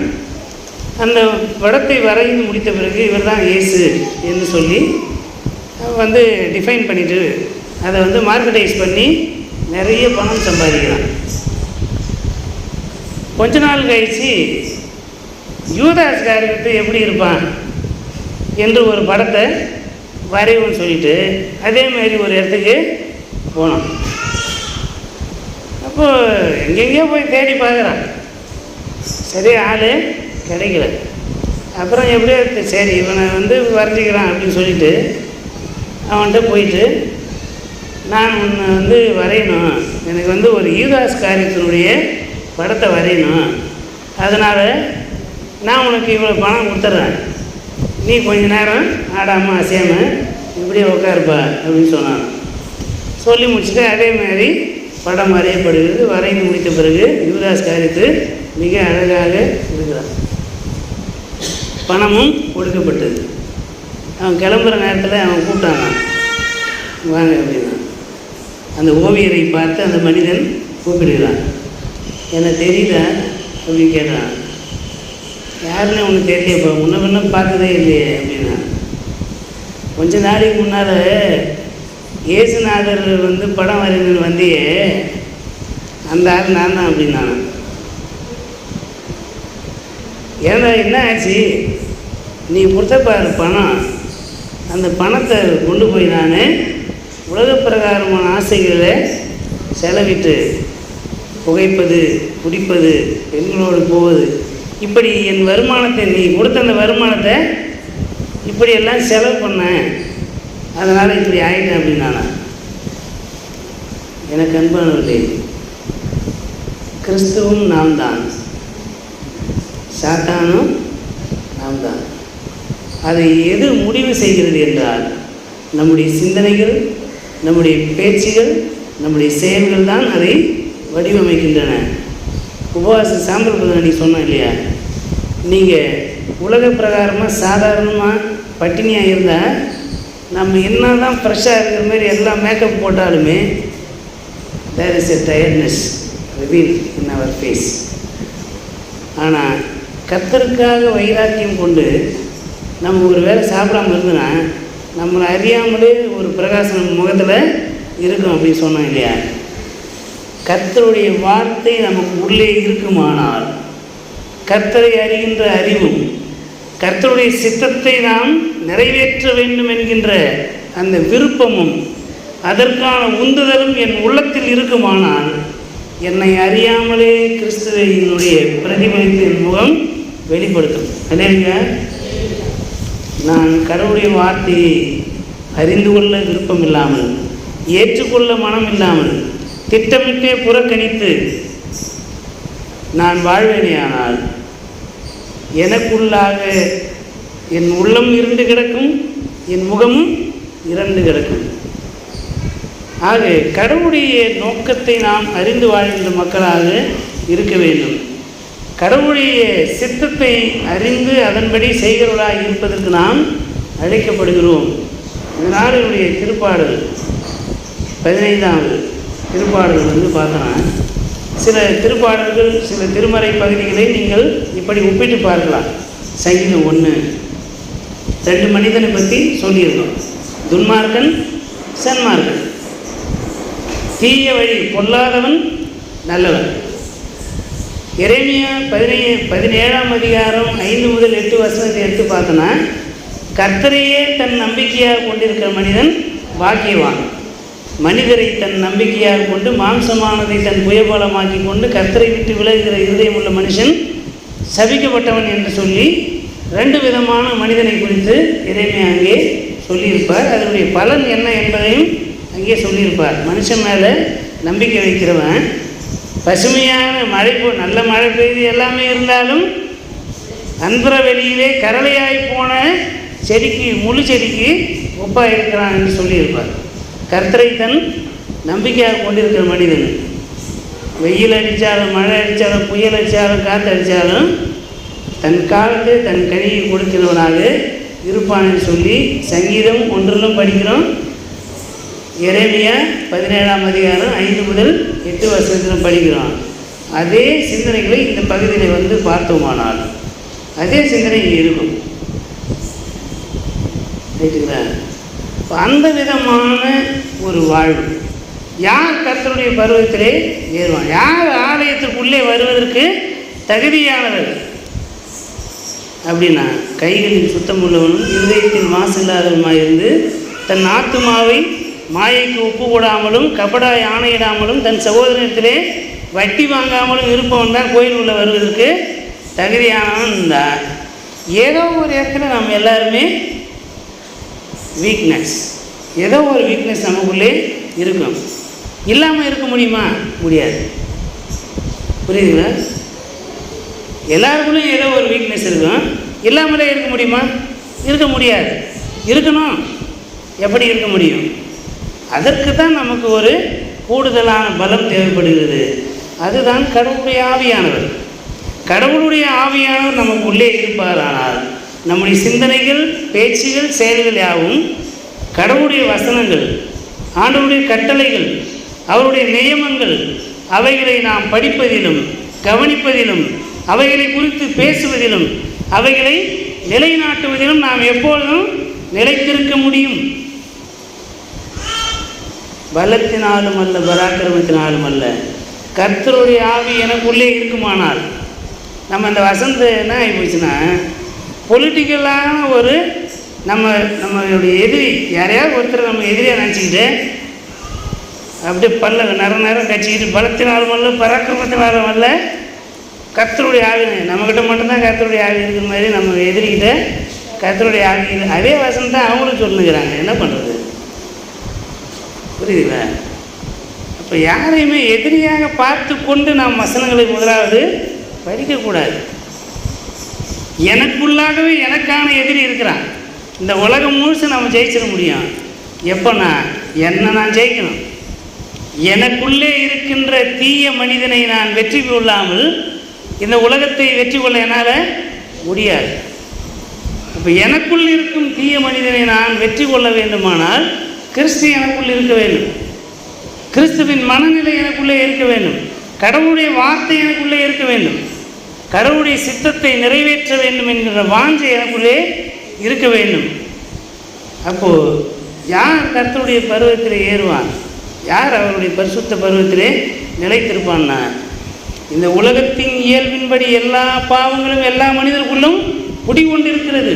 அந்த படத்தை வரைந்து முடித்த பிறகு இவர் தான் இயேசு என்று சொல்லி டிஃபைன் பண்ணிவிட்டு அதை மார்க்கெட்டைஸ் பண்ணி நிறைய பணம் சம்பாதிக்கிறான். கொஞ்ச நாள் கழிச்சு யூதாஸ் காரியத்தை எப்படி இருப்பான் என்று ஒரு படத்தை வரைவுன்னு சொல்லிட்டு அதேமாரி ஒரு இடத்துக்கு போனோம். அப்போது எங்கெங்கேயோ போய் தேடி பார்க்குறான், சரி ஆள் கிடைக்கல. அப்புறம் எப்படியோ சரி இவனை வரைஞ்சிக்கிறான் அப்படின்னு சொல்லிட்டு அவன்கிட்ட போயிட்டு, நான் உன்னை வரையணும், எனக்கு ஒரு யூதாஸ் காரியத்தினுடைய படத்தை வரையணும், அதனால் நான் உனக்கு இவ்வளோ பணம் கொடுத்துட்றேன், நீ கொஞ்ச நேரம் ஆடாமல் அசையாமல் இப்படியே உட்காருப்பா அப்படின்னு சொன்னான். சொல்லி முடிச்சுட்டு அதேமாதிரி படம் வரையப்படுகிறது. வரைந்து முடித்த பிறகு யூதாஸ் காரியத்து மிக அழகாக இருக்கிறான். பணமும் கொடுக்கப்பட்டது. அவன் கிளம்புற நேரத்தில் அவன் கூப்பிட்டாங்க, வாங்க அப்படின்னா. அந்த ஓவியரை பார்த்து அந்த மனிதன் கூப்பிடுகிறான். எனக்கு தெரியல அப்படின்னு கேட்டான். யாருன்னு ஒன்று தெரியலையப்பா, முன்ன பின்ன பார்த்ததே இல்லையே அப்படின்னா. கொஞ்ச நாளைக்கு முன்னால் இயேசுநாதர் படம் வரைந்து வந்தியே, அந்த ஆள் நான் தான் அப்படின்னா. ஏன்னா என்ன ஆச்சு, நீ கொடுத்தப்பாரு பணம், அந்த பணத்தை கொண்டு போய் நான் உலக பிரகாரமான ஆசைகளை செலவிட்டு புகைப்பது, குடிப்பது, பெண்களோடு போவது, இப்படி என் வருமானத்தை, நீ கொடுத்த அந்த வருமானத்தை இப்படியெல்லாம் செலவு பண்ணேன், அதனால் இப்படி ஆகிட்டேன் அப்படின்னா. எனக்கு அன்பானவர்களே, கிறிஸ்துவும் நாம் தான், சாத்தானும் நாம் தான். அதை எது முடிவு செய்கிறது என்றால் நம்முடைய சிந்தனைகள், நம்முடைய பேச்சுகள், நம்முடைய செயல்கள் தான் அதை வடிவமைக்கின்றன. உபவாச சாம்பல் பதனி சொன்னோம் இல்லையா, நீங்கள் உலக பிரகாரமாக சாதாரணமாக பட்டினியாக இருந்தால் நம்ம என்ன தான் ஃப்ரெஷ்ஷாக இருக்கிற மாதிரி எல்லாம் மேக்கப் போட்டாலுமே there is a tiredness reveal in our face. ஆனால் கர்த்தருக்காக வைராக்கியம் கொண்டு நம்ம ஒரு வேளை சாப்பிடாமல் இருந்தோன்னா நம்மளை அறியாமலே ஒரு பிரகாசம் முகத்தில் இருக்கும் அப்படின்னு சொன்னோம் இல்லையா. கர்த்தருடைய வார்த்தை நமக்கு உள்ளே இருக்குமானால் கர்த்தரை அறிகின்ற அறிவும் கர்த்தருடைய சித்தத்தை நாம் நிறைவேற்ற வேண்டும் என்கின்ற அந்த விருப்பமும் அதற்கான உந்துதலும் என் உள்ளத்தில் இருக்குமானால் என்னை அறியாமலே கிறிஸ்துவினுடைய பிரதிபலித்து என் முகம் வெளிப்படுத்தும். இல்லைங்க, நான் கடவுளுடைய வார்த்தையை அறிந்து கொள்ள விருப்பம் இல்லாமல், ஏற்றுக்கொள்ள மனம் இல்லாமல், திட்டமிட்டே புறக்கணித்து நான் வாழ்வேனேயானால் எனக்குள்ளாக என் உள்ளம் இருந்து கிடக்கும், என் முகமும் இறந்து கிடக்கும். ஆக கடவுளுடைய நோக்கத்தை நாம் அறிந்து வாழ்கின்ற மக்களாக இருக்க வேண்டும். கடவுளுடைய சித்தத்தை அறிந்து அதன்படி செய்கிறவர்களாக இருப்பதற்கு நாம் அழைக்கப்படுகிறோம். இந்த நாளினுடைய திருப்பாடல் 15வது திருப்பாடல் பார்த்தோன்னா, சில திருப்பாடல்கள் சில திருமறை பகுதிகளை நீங்கள் இப்படி ஒப்பிட்டு பார்க்கலாம். சங்கீதம் 1 2 மனிதனை பற்றி சொல்லியிருக்கோம். துன்மார்க்கன், சன்மார்க்கன், தீய வழி பொல்லாதவன், நல்லவன். எரேமியா 17ஆம் அதிகாரம் 5 முதல் 8 வசனத்தை எடுத்து பார்த்தோன்னா, கர்த்தரையே தன் நம்பிக்கையாக கொண்டிருக்கிற மனிதன் பாக்கியவான். மனிதரை தன் நம்பிக்கையாக கொண்டு மாம்சமானதை தன் புயபலமாக்கி கொண்டு கர்த்தரை விட்டு விலகுகிற இருதயம் உள்ள மனுஷன் சபிக்கப்பட்டவன் என்று சொல்லி 2 விதமான மனிதனை குறித்து எரேமியா அங்கே சொல்லியிருப்பார். அதனுடைய பலன் என்ன என்பதையும் அங்கே சொல்லியிருப்பார். மனுஷன் மேலே நம்பிக்கை வைக்கிறவன் பசுமையான மழை நல்ல மழை பெய்து எல்லாமே இருந்தாலும் அன்புற வெளியிலே கரளையாய் போன செடிக்கு முழு செடிக்கு ஒப்பாக இருக்கிறான் என்று சொல்லியிருப்பார். கர்த்தரை தன் நம்பிக்கையாக கொண்டிருக்கிற மனிதன் வெயில் அடித்தாலும் மழை அடித்தாலும் புயல் அடித்தாலும் காற்று அடித்தாலும் தன் காலத்தை தன் கனியை கொடுக்கிறவனாக இருப்பான்னு சொல்லி சங்கீதம் 1 படிக்கிறோம். எரேமியா 17ஆம் அதிகாரம் 5 முதல் 8 வசனத்திலும் படிக்கிறோம். அதே சிந்தனைகளை இந்த பகுதியில் பார்த்தோமானால் அதே சிந்தனை இங்கே இருக்கும். ரைட்டுங்களா? அந்த விதமான ஒரு வாழ்வு யார் கர்த்தருடைய பருவத்திலே ஏறுவான்? யார் ஆலயத்துக்குள்ளே வருவதற்கு தகுதியானவர் அப்படின்னா, கைகளில் சுத்தம் உள்ளவனும் இருதயத்தில் மாசு இல்லாதவனுமாயிருந்து தன் ஆத்துமாவை மாயைக்கு ஒப்பு கூடாமலும் கபடாய் ஆணையிடாமலும் தன் சகோதரத்திலே வட்டி வாங்காமலும் இருப்பவன் தான் கோயில் உள்ள வருவதற்கு தகுதியானவன் தான். ஏதோ ஒரு இடத்துல நம்ம எல்லாருமே வீக்னஸ், ஏதோ ஒரு வீக்னஸ் நமக்குள்ளே இருக்கும். இல்லாமல் இருக்க முடியுமா? முடியாது. புரியுதுங்களா? எல்லாருக்குள்ளேயும் ஏதோ ஒரு வீக்னஸ் இருக்கும். இல்லாமலே இருக்க முடியுமா? இருக்க முடியாது. இருக்கணும். எப்படி இருக்க முடியும்? அதற்கு தான் நமக்கு ஒரு கூடுதலான பலம் தேவைப்படுகிறது. அதுதான் கடவுளுடைய ஆவியானவர். கடவுளுடைய ஆவியானவர் நமக்கு உள்ளே இருப்பாரானால் நம்முடைய சிந்தனைகள், பேச்சுகள், செயல்கள் யாவும் கடவுளுடைய வசனங்கள், ஆண்டவருடைய கட்டளைகள், அவருடைய நியமங்கள், அவைகளை நாம் படிப்பதிலும் கவனிப்பதிலும் அவைகளை குறித்து பேசுவதிலும் அவைகளை நிலைநாட்டுவதிலும் நாம் எப்பொழுதும் நிலைத்திருக்க முடியும். பலத்தினாலும் அல்ல, பராக்கிரமத்தினாலும் அல்ல, கர்த்தருடைய ஆவி எனக்குள்ளே இருக்குமானால். நம்ம அந்த வசந்த என்ன ஆகி போச்சுன்னா, பொலிட்டிக்கலான ஒரு நம்மளுடைய எதிரி யாரையாவது ஒருத்தர் நம்ம எதிரியாக நினச்சிக்கிட்டு அப்படியே நேரம் கட்சிக்கிட்டு பலத்தினாலும் அல்ல, பராக்கிரமத்தினாலும் அல்ல, கர்த்தருடைய ஆவி நம்மக்கிட்ட மட்டும்தான் கர்த்தருடைய ஆவி இருக்கிற மாதிரி நம்ம எதிரிக்கிட்ட கர்த்தருடைய ஆவி அதே வசனம் தான் அவங்களும் சொல்லுங்கிறாங்க. என்ன பண்ணுறது? புரியுதுங்களா? அப்போ யாரையுமே எதிரியாக பார்த்து கொண்டு நாம் வசனங்களை முதலாவது படிக்கக்கூடாது. எனக்குள்ளாகவே எனக்கான எதிரி இருக்கிறான். இந்த உலகம் முழுசு நம்ம ஜெயிச்சிட முடியும். எப்போனா நான் ஜெயிக்கணும். எனக்குள்ளே இருக்கின்ற தீய மனிதனை நான் வெற்றி கொள்ளாமல் இந்த உலகத்தை வெற்றி கொள்ள என்னால் முடியாது. அப்போ எனக்குள் இருக்கும் தீய மனிதனை நான் வெற்றி கொள்ள வேண்டுமானால் கிறிஸ்து எனக்குள் இருக்க வேண்டும். கிறிஸ்துவின் மனநிலை எனக்குள்ளே இருக்க வேண்டும். கடவுளுடைய வார்த்தை எனக்குள்ளே இருக்க வேண்டும். கடவுளுடைய சித்தத்தை நிறைவேற்ற வேண்டும் என்கிற வாஞ்சை எனக்குள்ளே இருக்க வேண்டும். அப்போது யார் கர்த்தருடைய பருவத்திலே ஏறுவான்? யார் அவருடைய பரிசுத்த பருவத்திலே நிலைத்திருப்பான்னா, இந்த உலகத்தின் இயல்பின்படி எல்லா பாவங்களும் எல்லா மனிதர்களும் குடிகொண்டிருக்கிறது.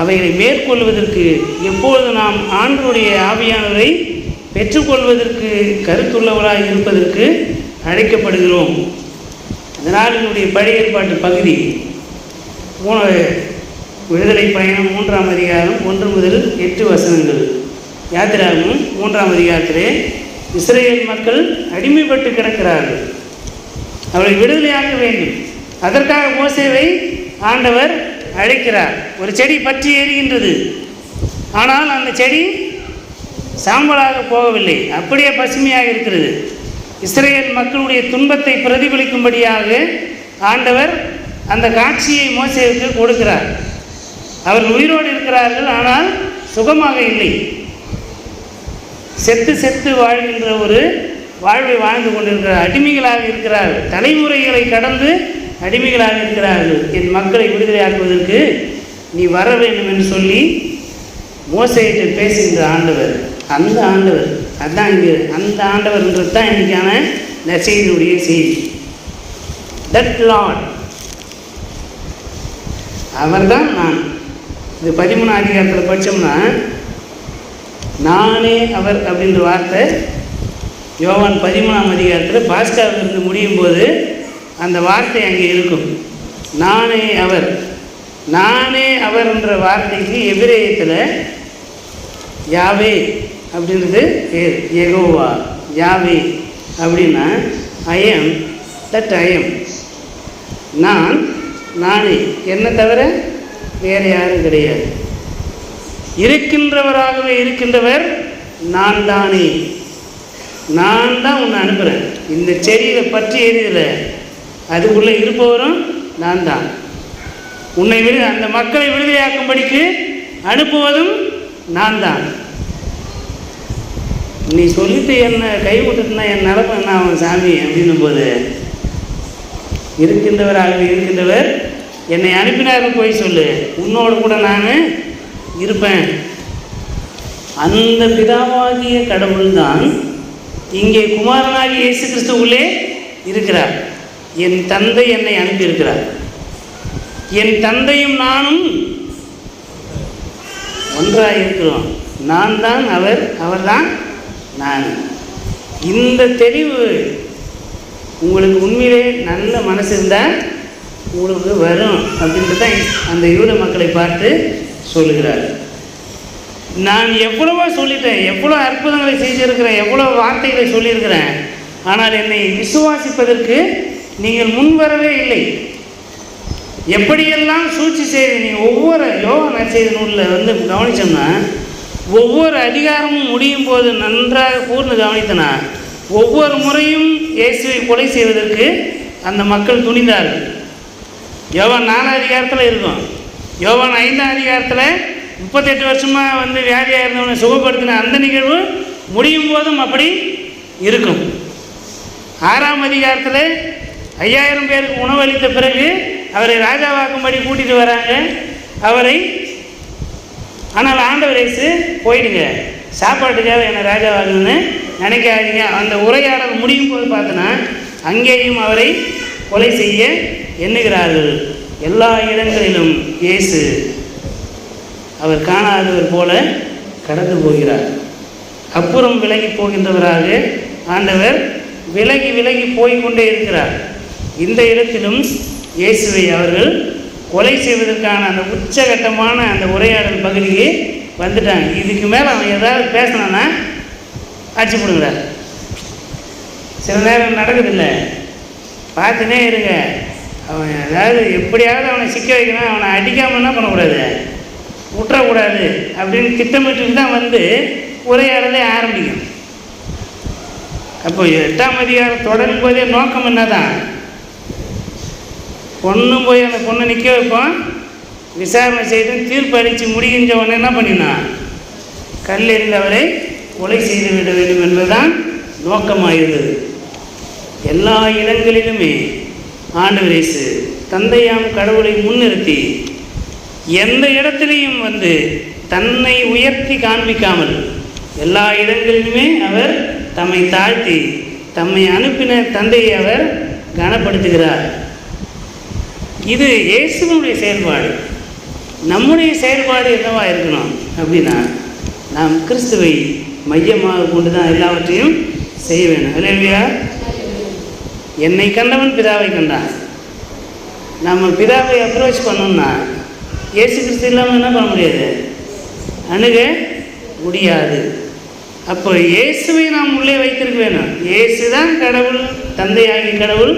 அவைகளை மேற்கொள்வதற்கு எப்பொழுது நாம் ஆண்டவருடைய ஆவியானவரை பெற்றுக்கொள்வதற்கு கருத்துள்ளவராக இருப்பதற்கு அழைக்கப்படுகிறோம். அதனால் என்னுடைய பழைய ஏற்பாட்டு பகுதி விடுதலை பயணம் 3ஆம் அதிகாரம் 1 முதல் 8 வசனங்கள். யாத்திராகமம் 3ஆம் அதிகாரத்திலே இஸ்ரேல் மக்கள் அடிமைப்பட்டு கிடக்கிறார்கள். அவரை விடுதலையாக்க வேண்டும். அதற்காக மோசேவை ஆண்டவர் அழைக்கிறார். ஒரு செடி பற்றி எரிகின்றது. ஆனால் அந்த செடி சாம்பலாக போகவில்லை, அப்படியே பசுமையாக இருக்கிறது. இஸ்ரேல் மக்களுடைய துன்பத்தை பிரதிபலிக்கும்படியாக ஆண்டவர் அந்த காட்சியை மோசேவுக்கு கொடுக்கிறார். அவர்கள் உயிரோடு இருக்கிறார்கள், ஆனால் சுகமாக இல்லை. செத்து செத்து வாழ்கின்ற ஒரு வாழ்வை வாழ்ந்து கொண்டிருக்கிறார். அடிமைகளாக இருக்கிறார்கள், தலைமுறைகளை கடந்து அடிமைகளாக இருக்கிறார்கள். என் மக்களை விடுதலையாக்குவதற்கு நீ வர வேண்டும் என்று சொல்லி மோசேயிட்டு பேசுகின்ற ஆண்டவர், அந்த ஆண்டவர் அதுதான் இங்கே, அந்த ஆண்டவர்ன்றது தான் இன்றைக்கான நற்செய்தியுடைய செய்தி. தட் லார்ட், அவர் தான் நான். இது 13ஆம் அதிகாரத்தில் படித்தோம்னா நானே அவர் அப்படின்ற வார்த்தை யோவான் 13ஆம் அதிகாரத்தில் பாஸ்காவிலிருந்து முடியும் போது அந்த வார்த்தை அங்கே இருக்கும். நானே அவர், நானே அவர்ன்ற வார்த்தைக்கு எபிரேயத்தில் யாவே அப்படின்றது பேர். யெகோவா, யாவே அப்படின்னா ஐஎம், தட் ஐஎம், நான், நானே, என்ன தவிர வேறு யாரும் கிடையாது. இருக்கின்றவராகவே இருக்கின்றவர் நான் தானே. நான் தான் உன்னை அனுப்புகிறேன். இந்த செடியில் பற்றி எரியல, அதுக்குள்ளே இருப்பவரும் நான் தான். உன்னை அந்த மக்களை விடுதலையாக்கும்படிக்கு அனுப்புவதும் நான் தான். நீ சொல்லிட்டு என்ன கைவிட்டுட்டுனா என் நிலப்ப என்ன அவன் சாமி அப்படின்னும் போது, இருக்கின்றவராகவே இருக்கின்றவர் என்னை அனுப்பினார்கள் போய் சொல்லு, உன்னோடு கூட நான் இருப்பேன். அந்த பிதாவாகிய கடவுள் தான் இங்கே குமாரனாகிய இயேசு கிறிஸ்துவுக்குள்ளே இருக்கிறார். என் தந்தை என்னை அனுப்பியிருக்கிறார். என் தந்தையும் நானும் ஒன்றாக இருக்கிறோம். நான் தான் அவர், அவர் தான் நான். இந்த தெளிவு உங்களுக்கு உண்மையிலே நல்ல மனசு இருந்தால் உங்களுக்கு வரும் அப்படின்ட்டு தான் அந்த யூத மக்களை பார்த்து சொல்லுகிறார். நான் எவ்வளவோ சொல்லிட்டேன், எவ்வளோ அற்புதங்களை செஞ்சிருக்கிறேன், எவ்வளோ வார்த்தைகளை சொல்லியிருக்கிறேன், ஆனால் என்னை விசுவாசிப்பதற்கு நீங்கள் முன்வரவே இல்லை. எப்படியெல்லாம் சூழ்ச்சி செய்து நீங்கள் ஒவ்வொரு யோவான் நற்செய்தி நூலில் கவனித்தோம்னா, ஒவ்வொரு அதிகாரமும் முடியும் போது நன்றாக கூர்ந்து கவனித்தனா, ஒவ்வொரு முறையும் இயேசுவை கொலை செய்வதற்கு அந்த மக்கள் துணிந்தார்கள். யோவான் 4ஆம் அதிகாரத்தில் இருக்கும். யோவான் 5ஆம் அதிகாரத்தில் 38 வருஷமாக வியாதியாக இருந்தவனை சுகப்படுத்தின அந்த நிகழ்வு முடியும் போதும் அப்படி இருக்கும். 6ஆம் அதிகாரத்தில் 5000 பேருக்கு உணவளித்த பிறகு அவரை ராஜாவாக்கும்படி கூட்டிகிட்டு வராங்க அவரை. ஆனால் ஆண்டவர் இயேசு போயிடுங்க, சாப்பாட்டுக்காக என்னை ராஜாவாகணும்னு நினைக்காதீங்க. அந்த உரையாடல் முடியும் போது பார்த்தோன்னா அங்கேயும் அவரை கொலை செய்ய எண்ணுகிறார்கள். எல்லா இடங்களிலும் இயேசு அவர் காணாதவர் போல கடந்து போகிறார். அப்புறம் விலகி போகின்றவராக ஆண்டவர் விலகி விலகி போய்கொண்டே இருக்கிறார். இந்த இடத்திலும் இயேசுவை அவர்கள் கொலை செய்வதற்கான அந்த உச்சகட்டமான அந்த உரையாடல் பகுதிக்கு வந்துட்டாங்க. இதுக்கு மேலே அவன் ஏதாவது பேசினான்னா அடிச்சு போடுங்கிறார். சில நேரம் நடக்குதில்லை, பார்த்துனே இருங்க. அவன் ஏதாவது எப்படியாவது அவனை சிக்க வைக்கணும், அவனை அடிக்காமல் என்ன பண்ணக்கூடாது, விட்டுறக்கூடாது அப்படின்னு திட்டமிட்டு தான் உரையாடலே ஆரம்பிக்கும். அப்போ 8ஆம் அதிகாரம் தொடரும் போதே நோக்கம் என்ன தான், பொண்ணும் போய் அந்த பொண்ணை நிற்க வைப்போம், விசாரணை செய்து தீர்ப்பு அளித்து முடிகின்ற உடனே என்ன பண்ணினான், கல் எறிந்தவரை கொலை செய்து விட வேண்டும் என்பதுதான் நோக்கமாயிருந்தது. எல்லா இடங்களிலுமே ஆண்டவர் இயேசு தந்தையாம் கடவுளை முன்னிறுத்தி எந்த இடத்திலையும் தன்னை உயர்த்தி காண்பிக்காமல் எல்லா இடங்களிலுமே அவர் தம்மை தாழ்த்தி தம்மை அனுப்பின தந்தையை அவர் கனப்படுத்துகிறார். இது இயேசுவினுடைய செயல்பாடு. நம்முடைய செயல்பாடு என்னவா இருக்கணும் அப்படின்னா, நாம் கிறிஸ்துவை மையமாக கொண்டு தான் எல்லாவற்றையும் செய்ய வேணும். அல்லேலூயா. என்னை கண்டவன் பிதாவை கண்டான். நம்ம பிதாவை அப்ரோச் பண்ணோம்னா இயேசு கிறிஸ்து இல்லாமல் என்ன பண்ண முடியாது, அணுக முடியாது. அப்போ இயேசுவை நாம் உள்ளே வைத்திருக்க வேணும். இயேசு தான் கடவுள், தந்தையாகிய கடவுள்,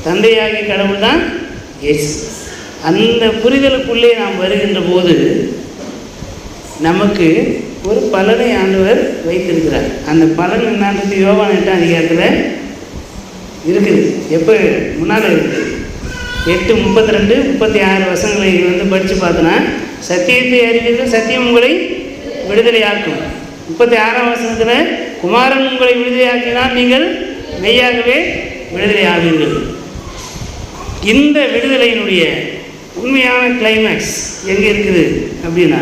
தந்தையாகிய கடவுள் தான் இயேசு. அந்த புரிதலுக்குள்ளே நாம் வருகின்ற போது நமக்கு ஒரு பலனை ஆண்டவர் வைத்திருக்கிறார். அந்த பலன் என்னன்றது யோவான் 8ஆம் அதிகாரத்தில் இருக்குது. எப்போ முன்னால் இருக்குது, 8:32, 36 வசனங்களை வந்து படித்து பார்த்தோன்னா, சத்தியத்தை அறிவீர்கள், சத்தியம் உங்களை விடுதலையாக்கும். 36ஆம் வசனத்தில் குமாரன் உங்களை விடுதலையாக்கினால் நீங்கள் மெய்யாகவே விடுதலை ஆவீர்கள். இந்த விடுதலையினுடைய உண்மையான கிளைமேக்ஸ் எங்கே இருக்குது அப்படின்னா,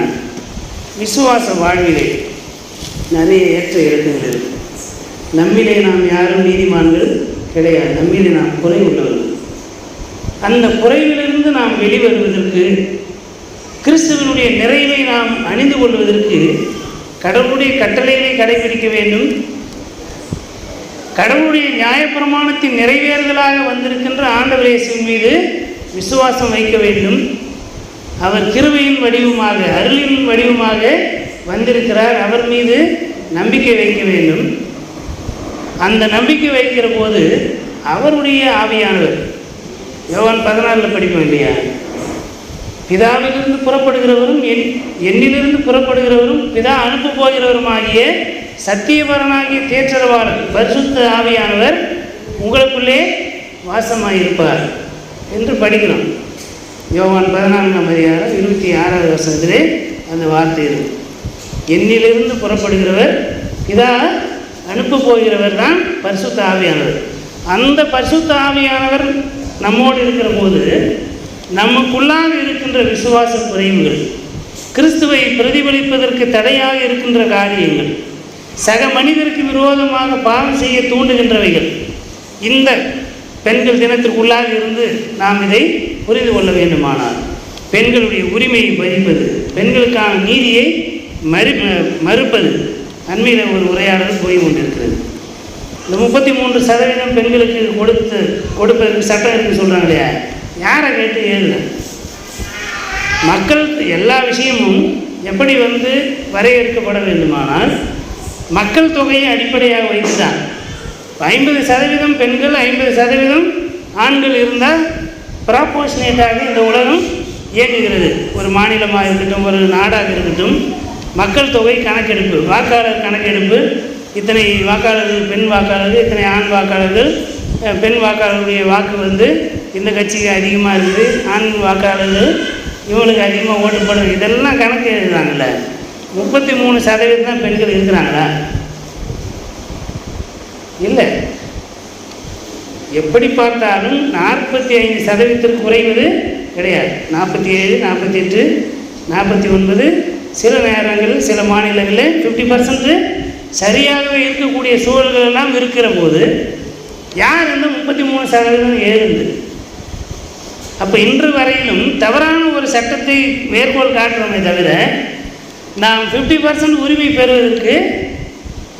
விசுவாச வாழ்விலே நிறைய ஏற்ற இறக்கங்கள் இருக்குது. நம்மிலே நாம் யாரும் நீதிமான்கள் கிடையாது, நம்மிலே நாம் குறை உள்ளவர்கள். அந்த குறைவிலிருந்து நாம் வெளிவருவதற்கு, கிறிஸ்துவனுடைய நிறைவை நாம் அணிந்து கொள்வதற்கு கடவுளுடைய கட்டளைகளை கடைபிடிக்க வேண்டும். கடவுளுடைய நியாயப்பிரமாணத்தின் நிறைவேறுதலாக வந்திருக்கின்ற ஆண்டவர் இயேசுவின் மீது விசுவாசம் வைக்க வேண்டும். அவர் கிருபையின் வடிவமாக, அருளின் வடிவமாக வந்திருக்கிறார். அவர் மீது நம்பிக்கை வைக்க வேண்டும். அந்த நம்பிக்கை வைக்கிற போது அவருடைய ஆவியானவர், யோவான் 14 படிப்போம் இல்லையா, பிதாவிலிருந்து புறப்படுகிறவரும் என்னிலிருந்து புறப்படுகிறவரும் பிதா அனுப்ப போகிறவருமாகிய சத்தியபரனாகிய தேற்றரவாளர் பரிசுத்த ஆவியானவர் உங்களுக்குள்ளே வாசமாயிருப்பார் என்று படிக்கிறோம். யோவான் 14ஆம் அதிகாரம் 26வது வசனத்திலே அந்த வார்த்தை இருக்கும். என்னிலிருந்து புறப்படுகிறவர் பிதா அனுப்ப போகிறவர் தான் பரிசுத்த ஆவியானவர். அந்த பரிசுத்த ஆவியானவர் நம்மோடு இருக்கிற போது நமக்குள்ளாக இருக்கின்ற விசுவாச குறைவுகள், கிறிஸ்துவை பிரதிபலிப்பதற்கு தடையாக இருக்கின்ற காரியங்கள், சக மனிதருக்கு விரோதமாக பாவம் செய்ய தூண்டுகின்றவைகள், இந்த பெண்கள் தினத்திற்குள்ளாக இருந்து நாம் இதை புரிந்து கொள்ள வேண்டுமானால், பெண்களுடைய உரிமையை பறிப்பது, பெண்களுக்கான நீதியை மறுப்பது. அண்மையில் ஒரு உரையாடல் போய் கொண்டிருக்கிறது. இந்த 33% பெண்களுக்கு கொடுப்பதற்கு சட்டம் இருக்குன்னு சொல்கிறாங்க இல்லையா, யாரை கேட்டு ஏழுங்க? மக்கள் எல்லா விஷயமும் எப்படி வந்து வரையறுக்கப்பட வேண்டுமானால் மக்கள் தொகையை அடிப்படையாக வைத்து தான். 50% பெண்கள் 50% ஆண்கள் இருந்தால் ப்ராப்போர்ஷனேட்டாக இந்த உலகம் இயங்குகிறது. ஒரு மாநிலமாக இருக்கட்டும், ஒரு நாடாக இருக்கட்டும், மக்கள் தொகை கணக்கெடுப்பு, வாக்காளர் கணக்கெடுப்பு, இத்தனை வாக்காளர்கள் பெண் வாக்காளர்கள், இத்தனை ஆண் வாக்காளர்கள், பெண் வாக்காளர்களுடைய வாக்கு வந்து இந்த கட்சிக்கு அதிகமாக இருக்குது, ஆண் வாக்காளர்கள் இவங்களுக்கு அதிகமாக ஓட்டுப்படும், இதெல்லாம் கணக்கு எழுதுறாங்கல்ல. 33% தான் பெண்கள் இருக்கிறாங்களா? இல்லை. எப்படி பார்த்தாலும் 45% குறைவது கிடையாது. 47, 48, 49, சில நேரங்களில் சில மாநிலங்களில் 50% சரியாகவே இருக்கக்கூடிய சூழல்கள் எல்லாம் இருக்கிற போது யார் இந்த 33% ஏறுந்து? அப்போ இன்று வரையிலும் தவறான ஒரு சட்டத்தை மேற்கோள் காட்டுறோமே தவிர நாம் 50% உரிமை பெறுவதற்கு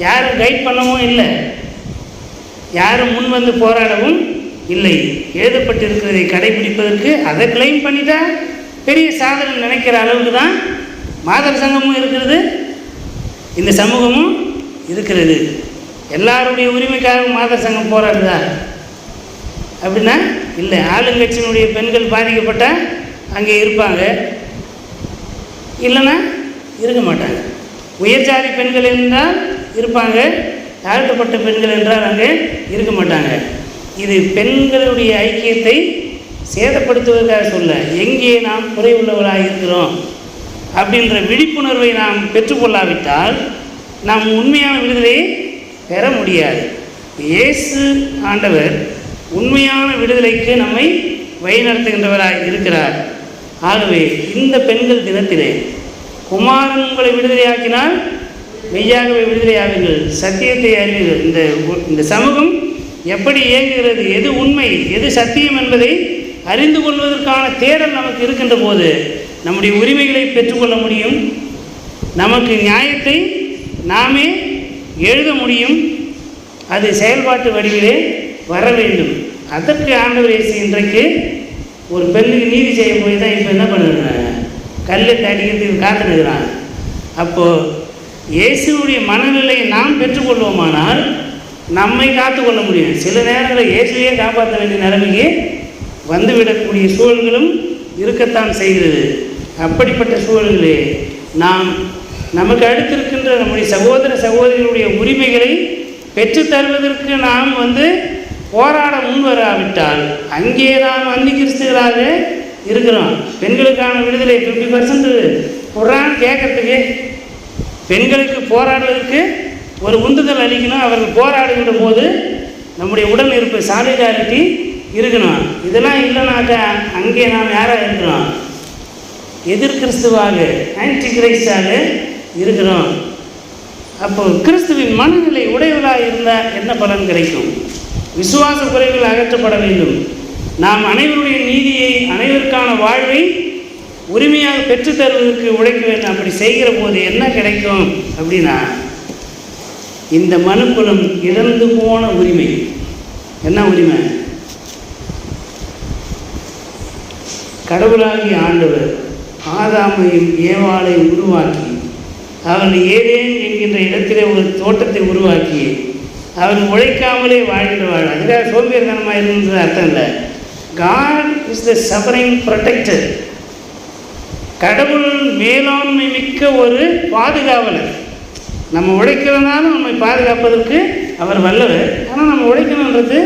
யாரும் கைட் பண்ணவும் இல்லை, யாரும் முன் வந்து போராடவும் இல்லை. எழுதப்பட்டிருக்கிறதை கடைபிடிப்பதற்கு அதை கிளைம் பண்ணிட்டா பெரிய சாதனை நினைக்கிற அளவுக்கு தான் மாதர் சங்கமும் இருக்கிறது, இந்த சமூகமும் இருக்கிறது. எல்லாருடைய உரிமைக்காக மாதர் சங்கம் போராடுதா அப்படின்னா இல்லை. ஆளுங்கட்சியினுடைய பெண்கள் பாதிக்கப்பட்டால் அங்கே இருப்பாங்க, இல்லைன்னா இருக்க மாட்டாங்க. உயர்ஜாதி பெண்கள் என்றால் இருப்பாங்க, தாழ்த்தப்பட்ட பெண்கள் என்றால் அங்கே இருக்க மாட்டாங்க. இது பெண்களுடைய ஐக்கியத்தை சேதப்படுத்துவதற்காக சொல்ல, எங்கே நாம் குறை உள்ளவராக இருக்கிறோம் அப்படின்ற விழிப்புணர்வை நாம் பெற்றுக்கொள்ளாவிட்டால் நாம் உண்மையான விடுதலையை பெற முடியாது. இயேசு ஆண்டவர் உண்மையான விடுதலைக்கு நம்மை வழிநடத்துகின்றவராக இருக்கிறார். ஆகவே இந்த பெண்கள் தினத்திலே குமாரன் உங்களை விடுதலையாக்கினால் மெய்யாகவே விடுதலையாவீர்கள், சத்தியத்தை அறிவீர்கள். இந்த சமூகம் எப்படி இயங்குகிறது, எது உண்மை எது சத்தியம் என்பதை அறிந்து கொள்வதற்கான தேடல் நமக்கு இருக்கின்ற போது நம்முடைய உரிமைகளை பெற்றுக்கொள்ள முடியும், நமக்கு நியாயத்தை நாமே எழுத முடியும். அது செயல்பாட்டு வடிவிலே வர வேண்டும். அதற்கு ஆண்டவர் இயேசு இன்றைக்கு ஒரு பெண்ணுக்கு நீதி செய்ய போய் தான் இப்போ என்ன பண்ணுறாங்க, கல்லை அடிக்கிறதுக்கு காத்துனுக்கிறாங்க. அப்போது இயேசுடைய மனநிலையை நாம் பெற்றுக்கொள்வோமானால் நம்மை காத்துக்கொள்ள முடியும். சில நேரங்களில் இயேசுவையே காப்பாற்ற வேண்டிய நிலைமைக்கு வந்துவிடக்கூடிய சூழல்களும் இருக்கத்தான் செய்கிறது. அப்படிப்பட்ட சூழல்களே நாம் நமக்கு அடுத்திருக்கின்ற நம்முடைய சகோதர சகோதரிகளுடைய உரிமைகளை பெற்றுத்தருவதற்கு நாம் போராட முன்வராவிட்டால் அங்கே தான் அந்தி கிறிஸ்துகளாக இருக்கிறோம். பெண்களுக்கான விடுதலை 50% குர்ஆன் கேட்கறதுக்கு பெண்களுக்கு போராடுறதுக்கு ஒரு உந்துதல் அளிக்கணும். அவர்கள் போராடுகின்ற போது நம்முடைய உடல் இருப்பு சாலிடாரிட்டி இருக்கணும். இதெல்லாம் இல்லைனாக்கா அங்கே நாம் யாராக இருக்கிறோம்? எதிர் கிறிஸ்துவாக, ஆன்டி கிரைஸ்டாக இருக்கிறோம். அப்போ கிறிஸ்துவின் மனநிலை உடையவராக இருந்தால் என்ன பலன் கிடைக்கும்? விசுவாச குறைகள் அகற்றப்பட வேண்டும். நாம் அனைவருடைய நீதியை, அனைவருக்கான வாழ்வை உரிமையாக பெற்றுத்தருவதற்கு உழைக்க வேண்டும். அப்படி செய்கிற போது என்ன கிடைக்கும் அப்படின்னா, இந்த மனுக்குலம் இழந்து போன உரிமை. என்ன உரிமை? கடவுளாகிய ஆண்டவர் ஆதாமையும் ஏவாளை உருவாக்கி அவர்கள் ஏதேன் என்கின்ற இடத்திலே ஒரு தோட்டத்தை உருவாக்கி அவர்கள் உழைக்காமலே வாழ்கிற வாழ். அதுக்காக சோம்பேறித்தனமாக இருந்தது அர்த்தம் இல்லை. God is the sovereign protector. கடவுள் மேலாண்மை மிக்க ஒரு பாதுகாவலர். நம்ம உழைக்கிறதுனாலும் நம்மை பாதுகாப்பதற்கு அவர் வல்லவர். ஆனால் நம்ம உழைக்கணுன்றது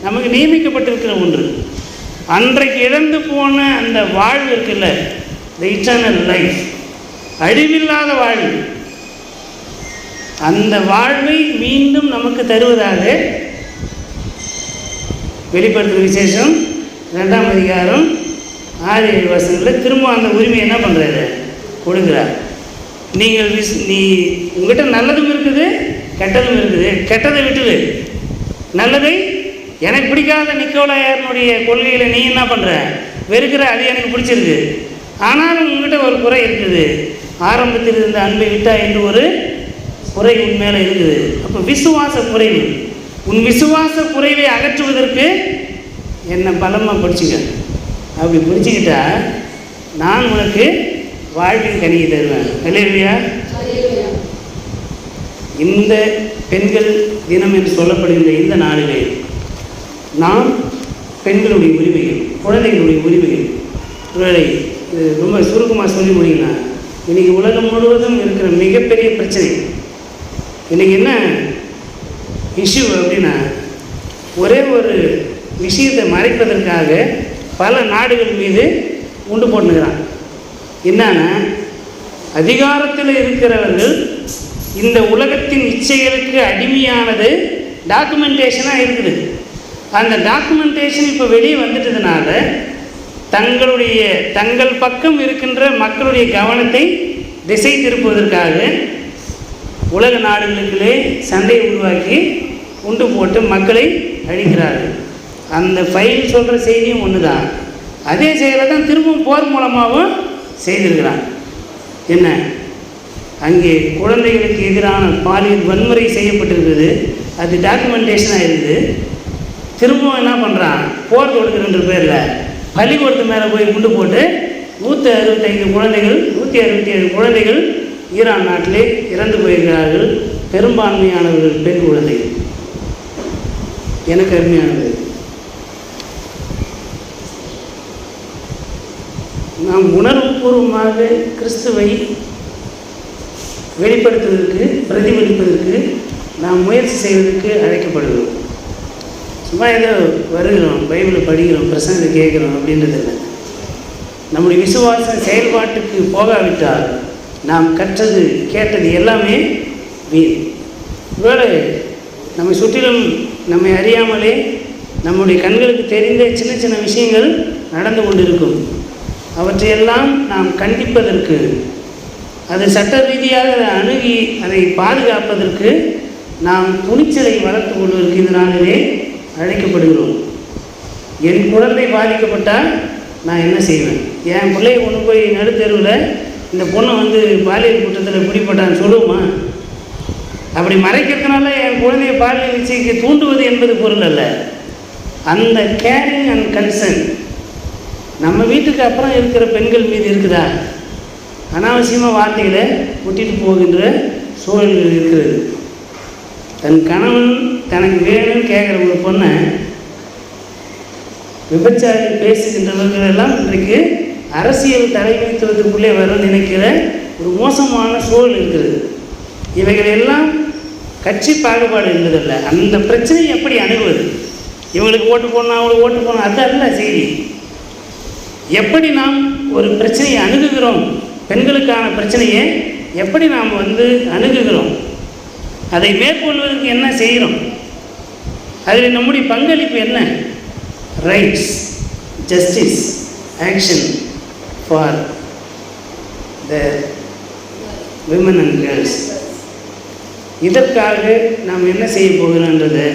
நமக்கு நியமிக்கப்பட்டிருக்கிற ஒன்று. அன்றைக்கு இழந்து போன அந்த வாழ்வு இருக்குல்ல, த இட்டர்னல் லைஃப், அழிவில்லாத வாழ்வு, அந்த வாழ்வை மீண்டும் நமக்கு தருவதாக வெளிப்படுத்தும் விசேஷம் 2ஆம் அதிகாரம் 6-7 வசனங்களில் திரும்ப அந்த உரிமை என்ன பண்ணுறாரு? கொடுக்குறார். நீங்கள் உங்கள்கிட்ட நல்லதும் இருக்குது, கெட்டதும் இருக்குது. கெட்டதை விட்டுது, நல்லதை எனக்கு பிடிக்காத நிக்கோலாயனுடைய கொள்கையில் நீ என்ன பண்ணுற? வெறுக்கிற. அது எனக்கு பிடிச்சிருக்கு. ஆனாலும் உங்கள்கிட்ட ஒரு குறை இருக்குது. ஆரம்பத்தில் இருந்த அன்பை விட்டா என்று ஒரு குறை உன் மேலே இருக்குது. அப்போ விசுவாச குறைவு. உன் விசுவாச குறைவை அகற்றுவதற்கு என்னை பலமாக பிடிச்சிக்க. அப்படி பிடிச்சிக்கிட்டா நான் உனக்கு வாழ்வின் கனியை தருவேன். அல்லேலூயா. இந்த பெண்கள் தினம் என்று சொல்லப்படுகின்ற இந்த நாளிலே நாம் பெண்களுடைய உரிமைகள், குழந்தைகளுடைய உரிமைகள், ஒருவேளை இது ரொம்ப சுருக்கமாக சொல்லி முடியுங்களா? இன்றைக்கி உலகம் முழுவதும் இருக்கிற மிகப்பெரிய பிரச்சனை இன்றைக்கி என்ன இஷ்யூ அப்படின்னா, ஒரே ஒரு விஷயத்தை மறைப்பதற்காக பல நாடுகள் மீது உண்டு போட்டுக்கிறான். என்னன்னா, அதிகாரத்தில் இருக்கிறவர்கள் இந்த உலகத்தின் இச்சைகளுக்கு அடிமையானது டாக்குமெண்டேஷனாக இருக்குது. அந்த டாக்குமெண்டேஷன் இப்போ வெளியே வந்துட்டதுனால தங்கள் பக்கம் இருக்கின்ற மக்களுடைய கவனத்தை திசை திருப்புவதற்காக உலக நாடுகளுக்குள்ளே சண்டையை உருவாக்கி உண்டு போட்டு மக்களை அழிக்கிறார்கள். அந்த ஃபைல் சொல்கிற செய்தியும் ஒன்று தான். அதே செயலை தான் திரும்பவும் போர் மூலமாகவும் செய்திருக்கிறான். என்ன, அங்கே குழந்தைகளுக்கு எதிரான பாலியல் வன்முறை செய்யப்பட்டிருக்குது. அது டாக்குமெண்டேஷனாக இருக்குது. திரும்பவும் என்ன பண்ணுறான்? போர் தொடுக்கிற பேரில் பள்ளிக்கூடத்து மேலே போய் குண்டு போட்டு 167 குழந்தைகள் ஈரான் நாட்டிலே இறந்து போயிருக்கிறார்கள். பெரும்பான்மையானவர்கள் பெண் குழந்தைகள். எனக்கு அருமையானது, நாம் உணர்வுபூர்வமாக கிறிஸ்துவை வெளிப்படுத்துவதற்கு, பிரதிபலிப்பதற்கு நாம் முயற்சி செய்வதற்கு அழைக்கப்படுகிறோம். சும்மா ஏதோ வருகிறோம், பைபிளை படிக்கிறோம், பிரசங்கத்தை கேட்குறோம் அப்படின்றது இல்லை. நம்முடைய விசுவாச செயல்பாட்டுக்கு போகாவிட்டால் நாம் கற்றது கேட்டது எல்லாமே வீண். ஒருவேளை நம்மை சுற்றிலும் நம்மை அறியாமலே நம்முடைய கண்களுக்கு தெரிந்த சின்ன சின்ன விஷயங்கள் நடந்து கொண்டிருக்கும். அவற்றையெல்லாம் நாம் கண்டிப்பதற்கு, அது சட்ட ரீதியாக அணுகி அதை பாதுகாப்பதற்கு நாம் துணிச்சலை வளர்த்து கொள்வதற்கு இந்த நாளிலே அழைக்கப்படுகிறோம். என் குழந்தை பாதிக்கப்பட்டால் நான் என்ன செய்வேன்? என் பிள்ளையை கொண்டு போய் நடுத்தெருவில் இந்த பொண்ணை பாலியல் குற்றத்தில் பிடிப்பட்டான்னு சொல்லுவோமா? அப்படி மறைக்கிறதுனால என் குழந்தையை பாலியல் இச்சைக்கு தூண்டுவது என்பது பொருள் அல்ல. அந்த கேரிங் அண்ட் கன்சர்ன் நம்ம வீட்டுக்கு அப்புறம் இருக்கிற பெண்கள் மீது இருக்குதா? அனாவசியமாக வார்த்தைகளை விட்டுட்டு போகின்ற சூழல்கள் இருக்கிறது. தன் கணவன் தனக்கு வேணும்னு கேட்குற ஒரு பொண்ணை விபச்சாரி பேசுகின்றவர்கள் எல்லாம் இன்றைக்கு அரசியல் தலைமைத்துவத்துக்குள்ளே வர நினைக்கிற ஒரு மோசமான சூழல் இருக்கிறது. இவைகள் எல்லாம் கட்சி பாகுபாடு என்பதல்ல. அந்த பிரச்சனையை எப்படி அணுகுவது? இவங்களுக்கு ஓட்டு போடணும், அவங்களுக்கு ஓட்டு போடணும், அது அல்ல செய்தி. எப்படி நாம் ஒரு பிரச்சனையை அணுகுகிறோம், பெண்களுக்கான பிரச்சனையை எப்படி நாம் அணுகுகிறோம், அதை மேற்கொள்வதற்கு என்ன செய்கிறோம், அதில் நம்முடைய பங்களிப்பு என்ன? Rights, justice, action for the women and girls. இதற்காக நாம் என்ன செய்ய போகிறோன்றதை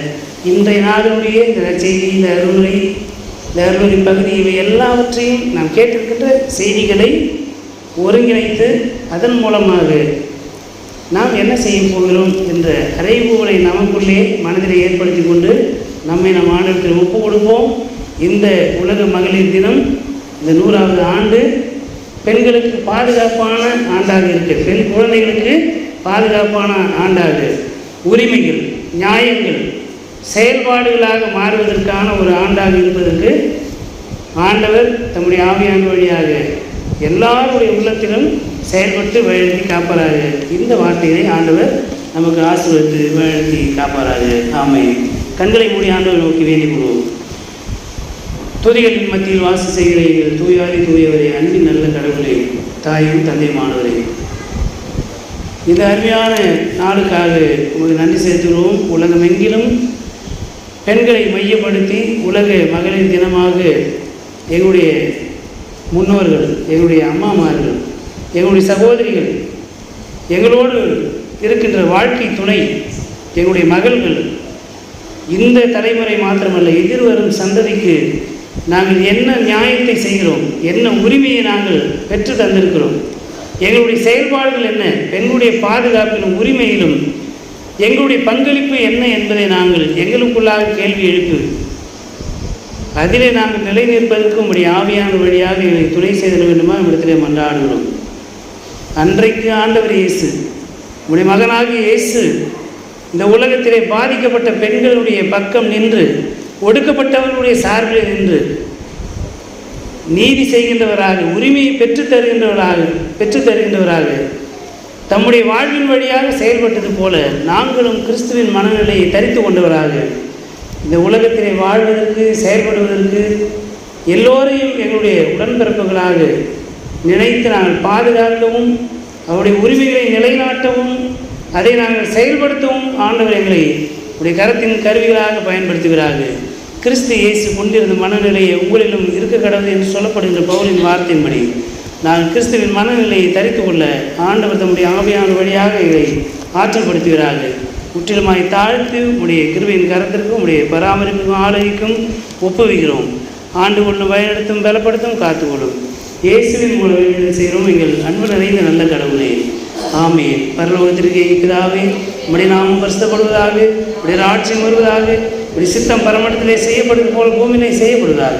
இன்றைய நாளுடைய இந்த செய்தி, இந்த அருளுரை பகுதி, இவை எல்லாவற்றையும் நாம் கேட்டிருக்கின்ற செய்திகளை ஒருங்கிணைத்து அதன் மூலமாக நாம் என்ன செய்ய போகிறோம் என்ற அறைகூவலை நமக்குள்ளே மனதில் ஏற்படுத்தி கொண்டு நம்மை நம் ஆண்டவருக்கு ஒப்பு கொடுப்போம். இந்த உலக மகளிர் தினம், இந்த 100வது ஆண்டு பெண்களுக்கு பாதுகாப்பான ஆண்டாக இருக்கு. பெண் குழந்தைகளுக்கு பாதுகாப்பான ஆண்டாக உரிமைகள், நியாயங்கள் செயல்பாடுகளாக மாறுவதற்கான ஒரு ஆண்டாக இருப்பதற்கு ஆண்டவர் தம்முடைய ஆவியான வழியாக எல்லாருடைய உள்ளத்திலும் செயல்பட்டு வழிநடத்தி காப்பாராக. இந்த வார்த்தைகளை ஆண்டவர் நமக்கு ஆசீர்வதித்து வழிநடத்தி காப்பாராக. ஆமென். கண்களை மூடி ஆண்டவர் நோக்கி வேண்டிக் கொள்வோம். துதிகளின் மத்தியில் வாசம் செய்கிற எங்கள் தூயாதி தூயவரே, அன்பின் நல்ல கடவுளே, தாயும் தந்தையுமானவரே, இந்த அருமையான நாளுக்காக உங்களுக்கு நன்றி செலுத்துகிறோம். உலகமெங்கிலும் பெண்களை மையப்படுத்தி உலக மகளிர் தினமாக எங்களுடைய முன்னோர்கள், எங்களுடைய அம்மாமார்கள், எங்களுடைய சகோதரிகள், எங்களோடு இருக்கின்ற வாழ்க்கை துணை, எங்களுடைய மகள்கள், இந்த தலைமுறை மாத்திரமல்ல எதிர்வரும் சந்ததிக்கு நாங்கள் என்ன நியாயத்தை செய்கிறோம், என்ன உரிமையை நாங்கள் பெற்று தந்திருக்கிறோம், எங்களுடைய செயல்பாடுகள் என்ன, பெண்களுடைய பாதுகாப்பிலும் உரிமையிலும் எங்களுடைய பங்களிப்பு என்ன என்பதை நாங்கள் எங்களுக்குள்ளாக கேள்வி எழுப்பு அதிலே நாங்கள் நிலை நிற்பதற்கு உங்களுடைய ஆவியான வழியாக எங்களை துணை செய்திட வேண்டுமா இடத்திலே மன்றாடுகிறோம். அன்றைக்கு ஆண்டவர் இயேசு, உடைய மகனாக இயேசு இந்த உலகத்திலே பாதிக்கப்பட்ட பெண்களுடைய பக்கம் நின்று, ஒடுக்கப்பட்டவர்களுடைய சார்பில் நின்று நீதி செய்கின்றவராக, உரிமையை பெற்றுத்தருகின்றவராக தம்முடைய வாழ்வின் வழியாக செயல்பட்டது போல நாங்களும் கிறிஸ்துவின் மனநிலையை தரித்து கொண்டவராக இந்த உலகத்திலே வாழ்வதற்கு, செயல்படுவதற்கு எல்லோரையும் எங்களுடைய உடன்பிறப்புகளாக நினைத்து நாங்கள் பாதுகாக்கவும், அவருடைய உரிமைகளை நிலைநாட்டவும், அதை நாங்கள் செயல்படுத்தவும் ஆண்டவர் எங்களை உடைய கரத்தின் கருவிகளாக பயன்படுத்துகிறார்கள். கிறிஸ்து இயேசு கொண்டிருந்த மனநிலையை உங்களிலும் இருக்க கடவுள் என்று சொல்லப்படுகின்ற பவுலின் வார்த்தையின்படி நாங்கள் கிறிஸ்துவின் மனநிலையை தரித்து கொள்ள ஆண்டவர் தம்முடைய ஆவியான வழியாக எங்களை ஆற்றல்படுத்துகிறார்கள். முற்றிலுமாய் தாழ்த்து உடைய கிருபையின் கரத்திற்கும் உடைய பராமரிப்புக்கும் ஆலோசிக்கும் ஒப்புவிக்கிறோம். ஆண்டு கொள்ளும், வழிநடத்தும், பலப்படுத்தும், காத்துக்கொள்ளும் இயேசுவின் மூலம் செய்கிறோம் எங்கள் அன்பு நிறைந்த நல்ல கடவுளே. ஆமென். பரலோகத்திற்கு பிதாவே, உம்முடைய நாமம் பரிசுத்தப்படுவதாக, உடைய ராஜ்யம் வருவதாக, உடைய சித்தம் பரமண்டத்திலே செய்யப்படுவது போல் பூமியிலே செய்யப்படுவதாக.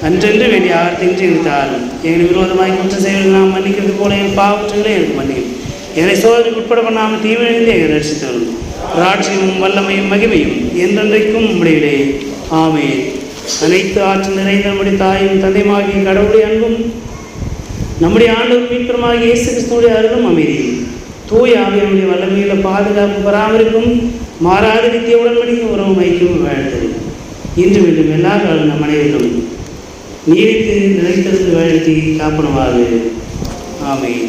அன்றென்று வேண்டிய ஆர்த்தின்றி இருந்தாலும் எங்களை விரோதமாய் குற்றம் செய்வதை நாம் மன்னிக்கிறது போல என் பாவற்றங்களே எனக்கு மன்னிக்கும். எங்களை சோதனைக்கு உட்பட பண்ணாமல் தீவிழிந்து எங்களை ரட்சித்தவரும் ராட்சியமும் வல்லமையும் மகிமையும் என்றென்றைக்கும் உம்முடையவே. ஆமென். அனைத்து ஆற்றல் நிறைந்த நம்முடைய தாயும் தந்தையுமாகிய கடவுளுடைய அன்பும் நம்முடைய ஆண்டவர் மீட்பருமாகிய இயேசு கிறிஸ்துவுடைய அருளும் அமைதியும் தூய ஆவியானுடைய வல்லமையில பாதுகாப்பு பராமரிப்பும் மாறாத நித்திய உடன்படிக்கை உறவும் ஐக்கியமும் வாழ்த்தது இன்று மீண்டும் எல்லா காலம் நம் அனைவரும் நீடித்து நிலைத்திருந்து வாழ்த்தி காப்பனவாக. ஆமென்.